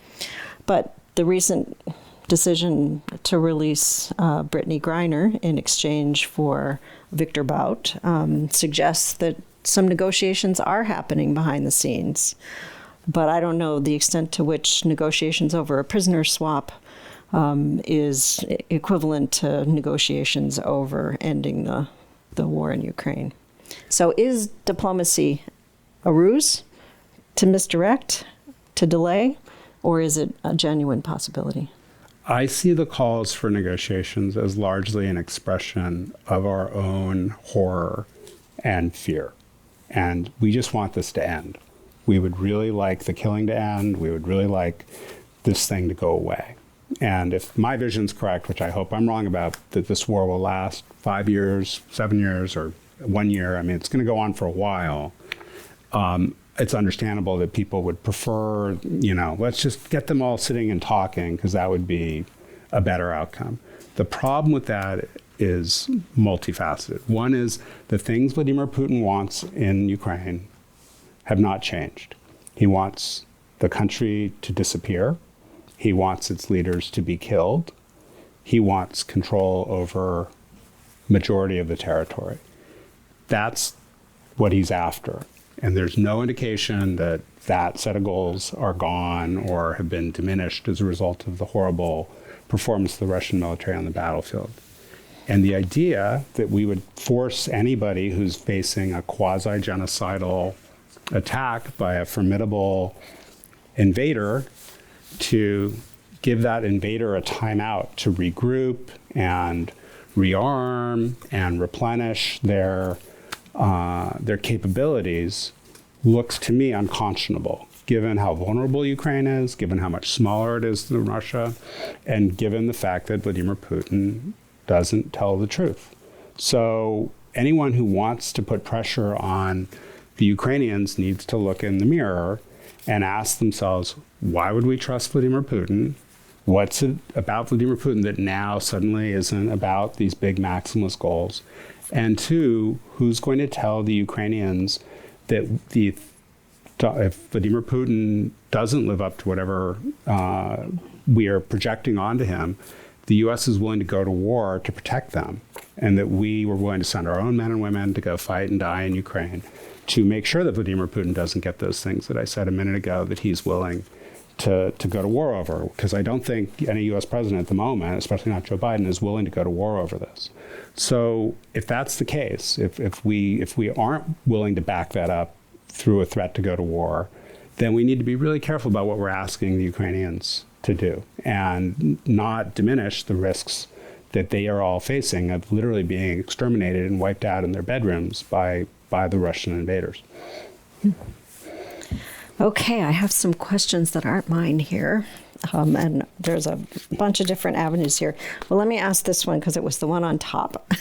But the recent decision to release Brittany Griner in exchange for Victor Bout suggests that some negotiations are happening behind the scenes. But I don't know the extent to which negotiations over a prisoner swap is equivalent to negotiations over ending the war in Ukraine. So is diplomacy a ruse to misdirect, to delay, or is it a genuine possibility? I see the calls for negotiations as largely an expression of our own horror and fear. And we just want this to end. We would really like the killing to end. We would really like this thing to go away. And if my vision's correct, which I hope I'm wrong about, that this war will last 5 years, 7 years, or 1 year, I mean, it's going to go on for a while. It's understandable that people would prefer, let's just get them all sitting and talking, because that would be a better outcome. The problem with that is multifaceted. One is the things Vladimir Putin wants in Ukraine have not changed. He wants the country to disappear. He wants its leaders to be killed. He wants control over majority of the territory. That's what he's after. And there's no indication that that set of goals are gone or have been diminished as a result of the horrible performance of the Russian military on the battlefield. And the idea that we would force anybody who's facing a quasi-genocidal attack by a formidable invader to give that invader a timeout to regroup and rearm and replenish their capabilities looks to me unconscionable, given how vulnerable Ukraine is, given how much smaller it is than Russia, and given the fact that Vladimir Putin doesn't tell the truth. So anyone who wants to put pressure on the Ukrainians needs to look in the mirror and ask themselves, why would we trust Vladimir Putin? What's it about Vladimir Putin that now suddenly isn't about these big maximalist goals? And two, who's going to tell the Ukrainians that if Vladimir Putin doesn't live up to whatever we are projecting onto him, the U.S. is willing to go to war to protect them, and that we were willing to send our own men and women to go fight and die in Ukraine to make sure that Vladimir Putin doesn't get those things that I said a minute ago that he's willing to go to war over. Because I don't think any U.S. president at the moment, especially not Joe Biden, is willing to go to war over this. So if that's the case, if we aren't willing to back that up through a threat to go to war, then we need to be really careful about what we're asking the Ukrainians to do and not diminish the risks that they are all facing of literally being exterminated and wiped out in their bedrooms by the Russian invaders. Okay, I have some questions that aren't mine here. And there's a bunch of different avenues here. Well, let me ask this one because it was the one on top.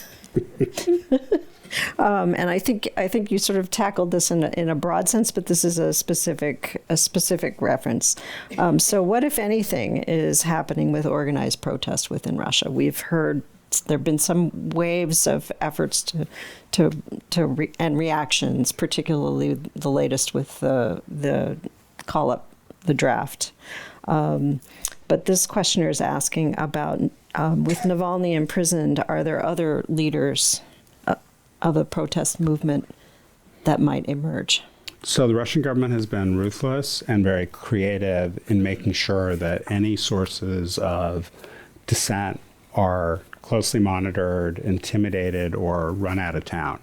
And I think you sort of tackled this in a broad sense, but this is a specific reference. So what, if anything, is happening with organized protest within Russia? We've heard there have been some waves of efforts and reactions, particularly the latest with the call up the draft. But this questioner is asking about, with Navalny imprisoned, are there other leaders of the protest movement that might emerge? So the Russian government has been ruthless and very creative in making sure that any sources of dissent are closely monitored, intimidated, or run out of town.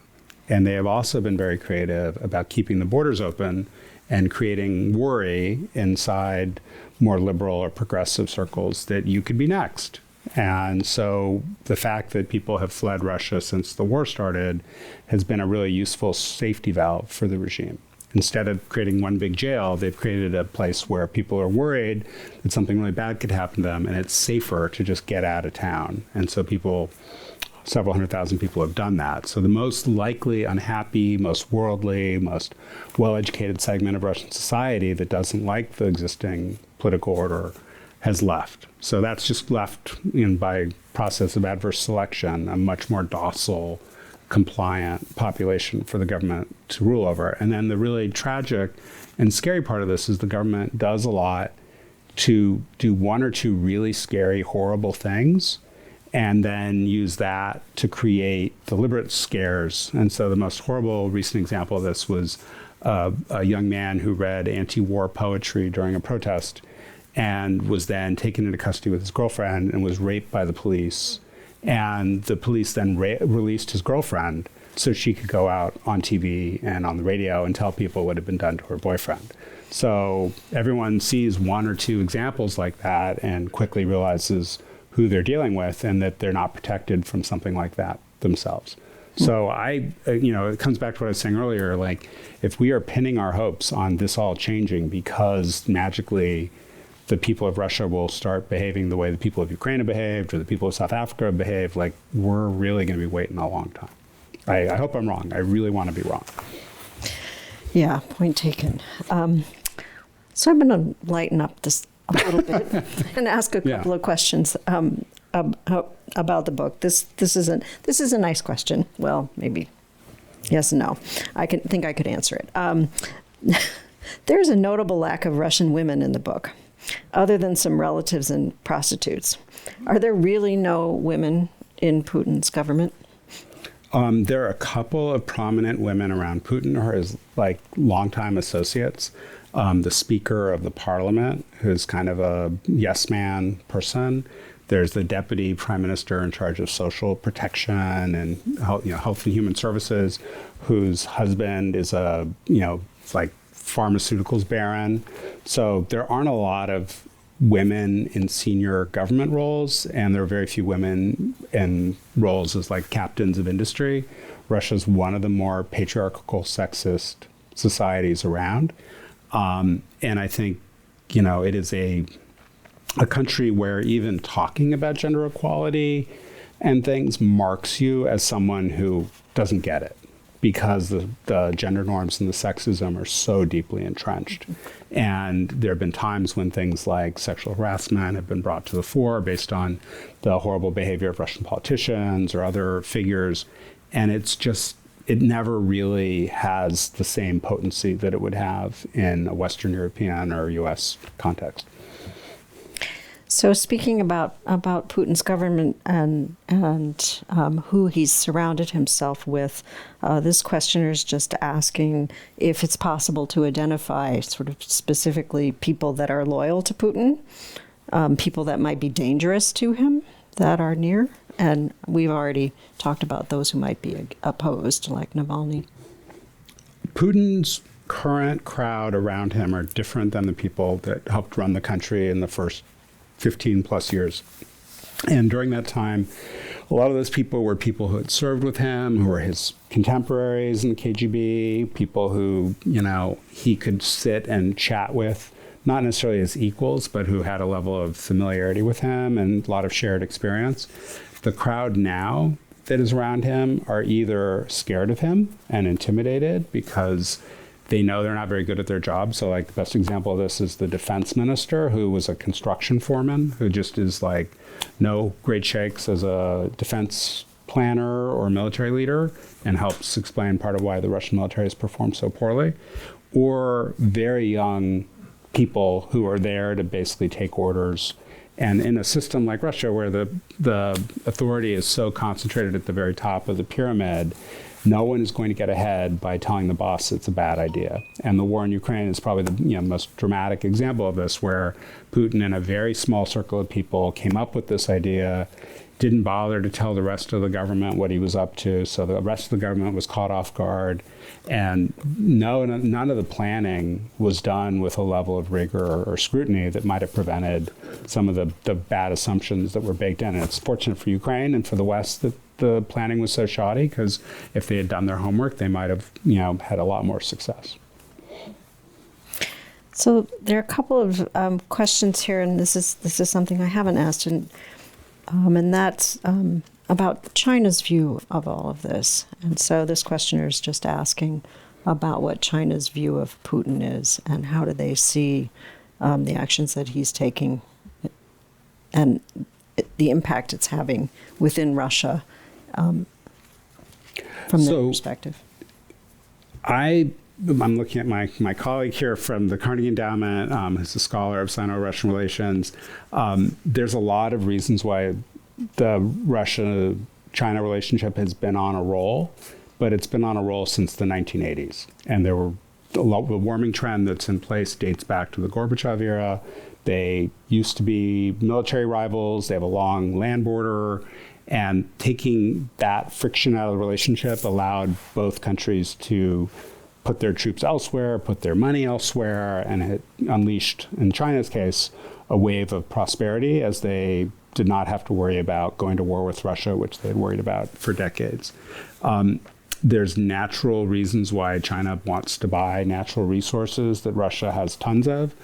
And they have also been very creative about keeping the borders open and creating worry inside more liberal or progressive circles that you could be next. And so the fact that people have fled Russia since the war started has been a really useful safety valve for the regime. Instead of creating one big jail, they've created a place where people are worried that something really bad could happen to them, and it's safer to just get out of town. And so several 100,000 people have done that. So the most likely unhappy, most worldly, most well-educated segment of Russian society that doesn't like the existing political order has left. So that's just left by process of adverse selection, a much more docile, compliant population for the government to rule over. And then the really tragic and scary part of this is the government does a lot to do one or two really scary, horrible things, and then use that to create deliberate scares. And so the most horrible recent example of this was a young man who read anti-war poetry during a protest and was then taken into custody with his girlfriend and was raped by the police. And the police then released his girlfriend so she could go out on TV and on the radio and tell people what had been done to her boyfriend. So everyone sees one or two examples like that and quickly realizes who they're dealing with and that they're not protected from something like that themselves. So it comes back to what I was saying earlier, like if we are pinning our hopes on this all changing because magically the people of Russia will start behaving the way the people of Ukraine have behaved or the people of South Africa have behaved, like we're really going to be waiting a long time. I hope I'm wrong. I really want to be wrong. Yeah, point taken. So I'm going to lighten up this a little bit and ask a couple of questions about the book. This is a nice question. Well, maybe yes and no. I think I could answer it. There's a notable lack of Russian women in the book, other than some relatives and prostitutes. Are there really no women in Putin's government? There are a couple of prominent women around Putin who are his longtime associates. The Speaker of the Parliament, who's kind of a yes man person. There's the Deputy Prime Minister in charge of social protection and health and human services, whose husband is a pharmaceuticals baron. So there aren't a lot of women in senior government roles, and there are very few women in roles as captains of industry. Russia's one of the more patriarchal, sexist societies around. And I think, it is a country where even talking about gender equality and things marks you as someone who doesn't get it, because the gender norms and the sexism are so deeply entrenched. And there have been times when things like sexual harassment have been brought to the fore based on the horrible behavior of Russian politicians or other figures. And it never really has the same potency that it would have in a Western European or US context. So speaking about Putin's government and who he's surrounded himself with, this questioner is just asking if it's possible to identify sort of specifically people that are loyal to Putin, people that might be dangerous to him that are near. And we've already talked about those who might be opposed, like Navalny. Putin's current crowd around him are different than the people that helped run the country in the first 15 plus years. And during that time, a lot of those people were people who had served with him, who were his contemporaries in the KGB, people who, he could sit and chat with, not necessarily as equals, but who had a level of familiarity with him and a lot of shared experience. The crowd now that is around him are either scared of him and intimidated because they know they're not very good at their job. So like the best example of this is the defense minister, who was a construction foreman, who just is like no great shakes as a defense planner or military leader, and helps explain part of why the Russian military has performed so poorly. Or very young people who are there to basically take orders. And in a system like Russia, where the authority is so concentrated at the very top of the pyramid, no one is going to get ahead by telling the boss it's a bad idea. And the war in Ukraine is probably the most dramatic example of this, where Putin and a very small circle of people came up with this idea, didn't bother to tell the rest of the government what he was up to, so the rest of the government was caught off guard. And none of the planning was done with a level of rigor or scrutiny that might have prevented some of the bad assumptions that were baked in. And it's fortunate for Ukraine and for the West that the planning was so shoddy, because if they had done their homework, they might have, had a lot more success. So there are a couple of questions here, and this is something I haven't asked, and that's about China's view of all of this. And so this questioner is just asking about what China's view of Putin is, and how do they see the actions that he's taking and the impact it's having within Russia from their perspective. I'm looking at my colleague here from the Carnegie Endowment, who's a scholar of Sino-Russian relations. There's a lot of reasons why the Russia-China relationship has been on a roll, but it's been on a roll since the 1980s. And the warming trend that's in place dates back to the Gorbachev era. They used to be military rivals. They have a long land border. And taking that friction out of the relationship allowed both countries to put their troops elsewhere, put their money elsewhere, and it unleashed, in China's case, a wave of prosperity as they did not have to worry about going to war with Russia, which they had worried about for decades. There's natural reasons why China wants to buy natural resources that Russia has tons of.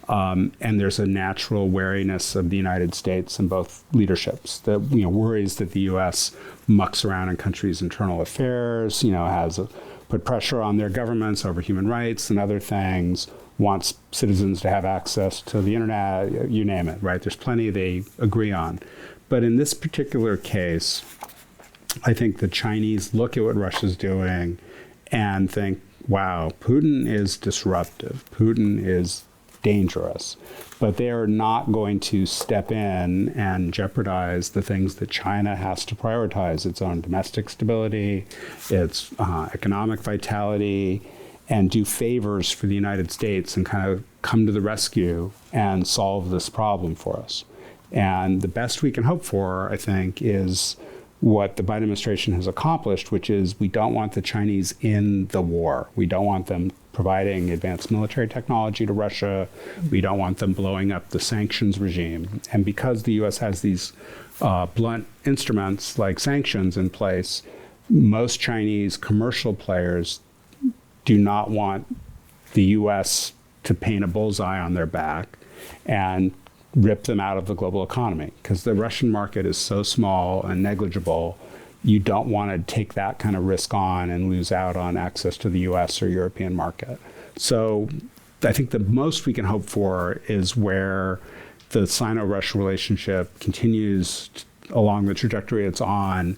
And there's a natural wariness of the United States and both leaderships that worries that the U.S. mucks around in countries' internal affairs, has put pressure on their governments over human rights and other things, wants citizens to have access to the internet, you name it, right? There's plenty they agree on. But in this particular case, I think the Chinese look at what Russia's doing and think, wow, Putin is disruptive. Putin is dangerous, but they are not going to step in and jeopardize the things that China has to prioritize: its own domestic stability, its economic vitality, and do favors for the United States and kind of come to the rescue and solve this problem for us. And the best we can hope for, I think, is what the Biden administration has accomplished, which is we don't want the Chinese in the war. We don't want them providing advanced military technology to Russia. We don't want them blowing up the sanctions regime. And because the U.S. has these blunt instruments like sanctions in place, most Chinese commercial players do not want the U.S. to paint a bullseye on their back and rip them out of the global economy, because the Russian market is so small and negligible. You don't want to take that kind of risk on and lose out on access to the US or European market. So I think the most we can hope for is where the Sino-Russia relationship continues along the trajectory it's on,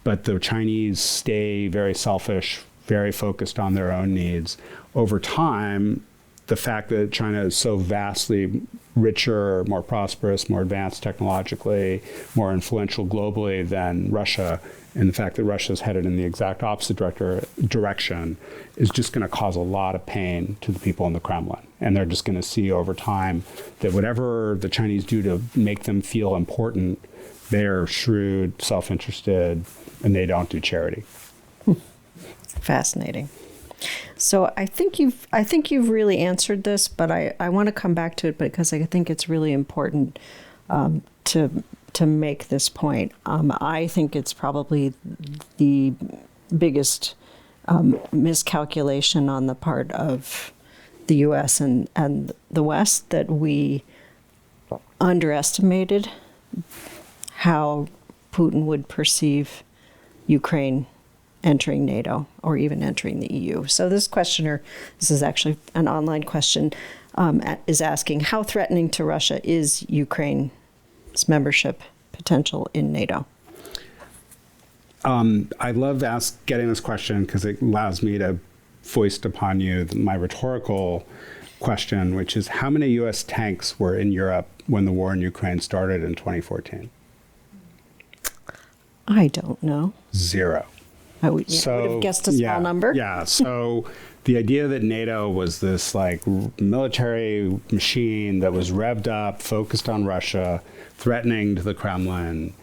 but the Chinese stay very selfish, very focused on their own needs. Over time, the fact that China is so vastly richer, more prosperous, more advanced technologically, more influential globally than Russia, and the fact that Russia is headed in the exact opposite direction is just going to cause a lot of pain to the people in the Kremlin. And they're just going to see over time that whatever the Chinese do to make them feel important, they're shrewd, self-interested, and they don't do charity. Fascinating. So I think you've really answered this, but I want to come back to it because I think it's really important to make this point. I think it's probably the biggest miscalculation on the part of the U.S. and the West that we underestimated how Putin would perceive Ukraine entering NATO or even entering the EU. So this questioner, this is actually an online question, is asking, how threatening to Russia is Ukraine's membership potential in NATO? I love getting this question because it allows me to foist upon you my rhetorical question, which is how many U.S. tanks were in Europe when the war in Ukraine started in 2014? I don't know. 0. I would have guessed a small number. Yeah. So the idea that NATO was this like military machine that was revved up, focused on Russia, threatening to the Kremlin,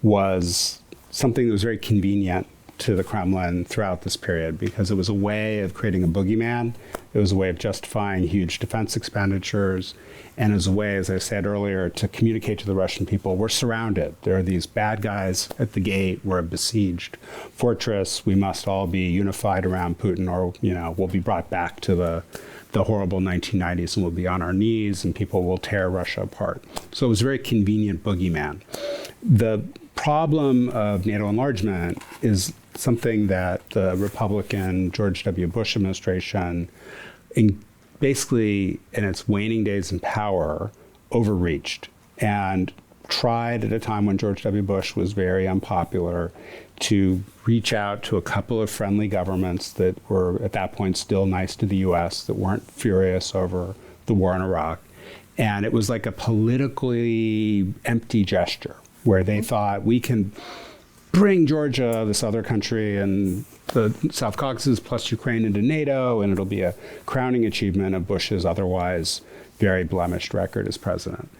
was something that was very convenient to the Kremlin throughout this period because it was a way of creating a boogeyman. It was a way of justifying huge defense expenditures. And as a way, as I said earlier, to communicate to the Russian people, we're surrounded. There are these bad guys at the gate. We're a besieged fortress. We must all be unified around Putin, or we'll be brought back to the horrible 1990s and we'll be on our knees and people will tear Russia apart. So it was a very convenient boogeyman. The problem of NATO enlargement is something that the Republican George W. Bush administration, basically in its waning days in power, overreached and tried at a time when George W. Bush was very unpopular to reach out to a couple of friendly governments that were at that point still nice to the U.S., that weren't furious over the war in Iraq. And it was like a politically empty gesture where they thought we can bring Georgia, this other country, and the South Caucasus plus Ukraine into NATO, and it'll be a crowning achievement of Bush's otherwise very blemished record as president.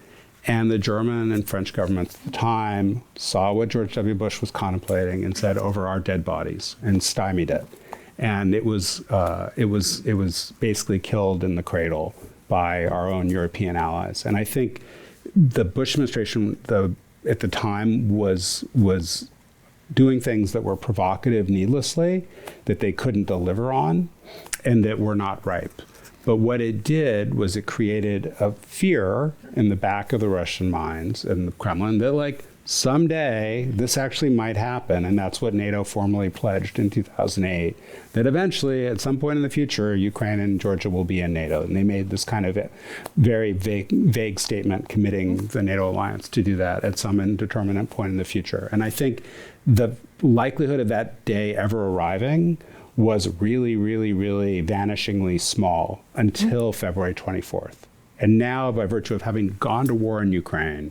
And the German and French governments at the time saw what George W. Bush was contemplating and said, over our dead bodies, and stymied it. And it was basically killed in the cradle by our own European allies. And I think the Bush administration at the time was doing things that were provocative needlessly, that they couldn't deliver on, and that were not ripe. But what it did was it created a fear in the back of the Russian minds and the Kremlin that, like, someday this actually might happen. And that's what NATO formally pledged in 2008, that eventually, at some point in the future, Ukraine and Georgia will be in NATO. And they made this kind of very vague statement committing the NATO alliance to do that at some indeterminate point in the future. And I think the likelihood of that day ever arriving was really, really, really vanishingly small until February 24th. And now, by virtue of having gone to war in Ukraine,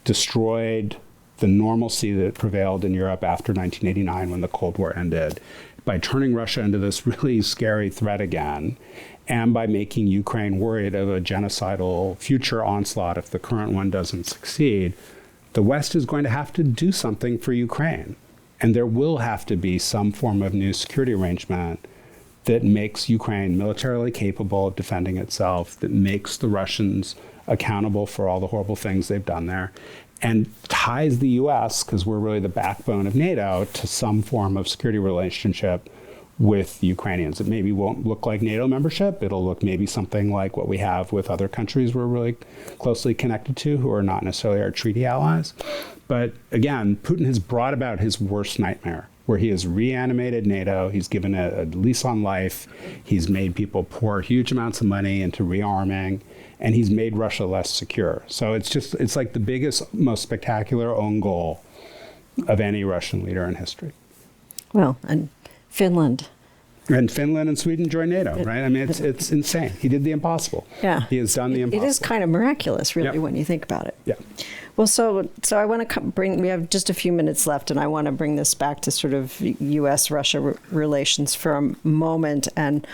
destroyed the normalcy that prevailed in Europe after 1989 when the Cold War ended, by turning Russia into this really scary threat again, and by making Ukraine worried of a genocidal future onslaught if the current one doesn't succeed, the West is going to have to do something for Ukraine. And there will have to be some form of new security arrangement that makes Ukraine militarily capable of defending itself, that makes the Russians accountable for all the horrible things they've done there, and ties the U.S., because we're really the backbone of NATO, to some form of security relationship with Ukrainians. It maybe won't look like NATO membership. It'll look maybe something like what we have with other countries we're really closely connected to who are not necessarily our treaty allies. But again, Putin has brought about his worst nightmare, where he has reanimated NATO. He's given a lease on life. He's made people pour huge amounts of money into rearming, and he's made Russia less secure. So it's like the biggest, most spectacular own goal of any Russian leader in history. Well, and Finland. And Finland and Sweden joined NATO, right? I mean, it's insane. He did the impossible. Yeah. He has done the impossible. It is kind of miraculous, really, Yep. when you think about it. Yeah. Well, so I want to we have just a few minutes left, and I want to bring this back to sort of U.S.-Russia relations for a moment and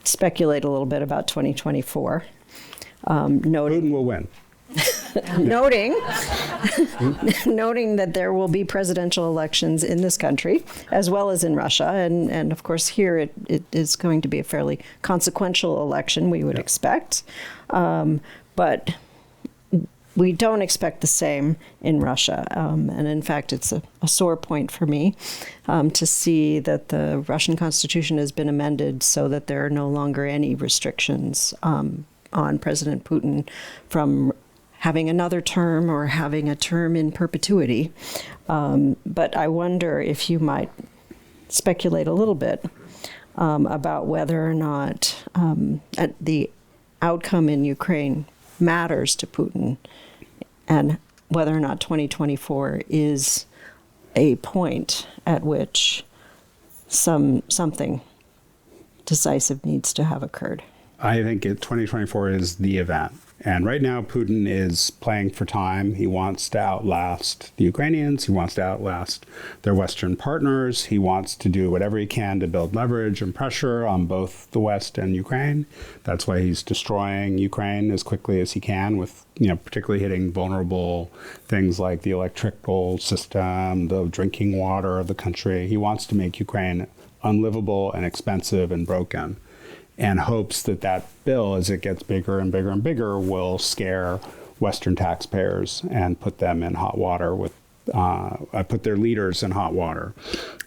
speculate a little bit about 2024. Putin will win. Noting that there will be presidential elections in this country as well as in Russia, and of course here it is going to be a fairly consequential election, we would expect, but we don't expect the same in Russia, and in fact it's a sore point for me to see that the Russian constitution has been amended so that there are no longer any restrictions on President Putin from having another term or having a term in perpetuity. But I wonder if you might speculate a little bit about whether or not the outcome in Ukraine matters to Putin, and whether or not 2024 is a point at which something decisive needs to have occurred. I think 2024 is the event. And right now, Putin is playing for time. He wants to outlast the Ukrainians. He wants to outlast their Western partners. He wants to do whatever he can to build leverage and pressure on both the West and Ukraine. That's why he's destroying Ukraine as quickly as he can, with, particularly hitting vulnerable things like the electrical system, the drinking water of the country. He wants to make Ukraine unlivable and expensive and broken, and hopes that that bill, as it gets bigger and bigger and bigger, will scare Western taxpayers and put them in hot water put their leaders in hot water.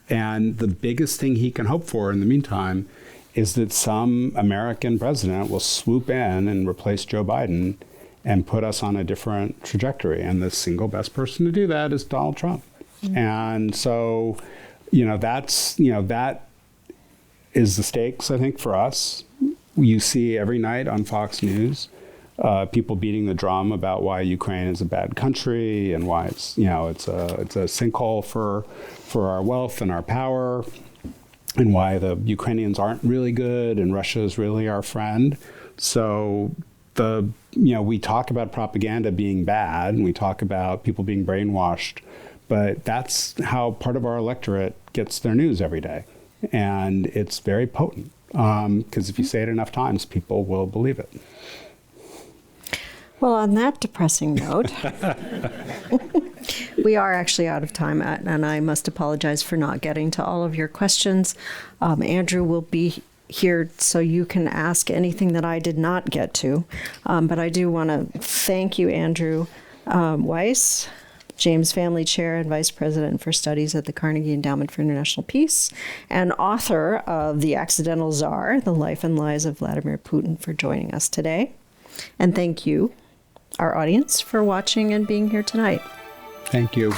And the biggest thing he can hope for in the meantime is that some American president will swoop in and replace Joe Biden and put us on a different trajectory. And the single best person to do that is Donald Trump. Mm-hmm. And so, that is the stakes, I think, for us. You see every night on Fox News people beating the drum about why Ukraine is a bad country and why it's a sinkhole for our wealth and our power, and why the Ukrainians aren't really good and Russia is really our friend. So we talk about propaganda being bad, and we talk about people being brainwashed, but that's how part of our electorate gets their news every day. And it's very potent, because if you say it enough times, people will believe it. Well, on that depressing note, we are actually out of time, and I must apologize for not getting to all of your questions. Andrew will be here so you can ask anything that I did not get to. But I do want to thank you, Andrew Weiss, James Family Chair and Vice President for Studies at the Carnegie Endowment for International Peace, and author of The Accidental Tsar, The Life and Lies of Vladimir Putin, for joining us today. And thank you, our audience, for watching and being here tonight. Thank you.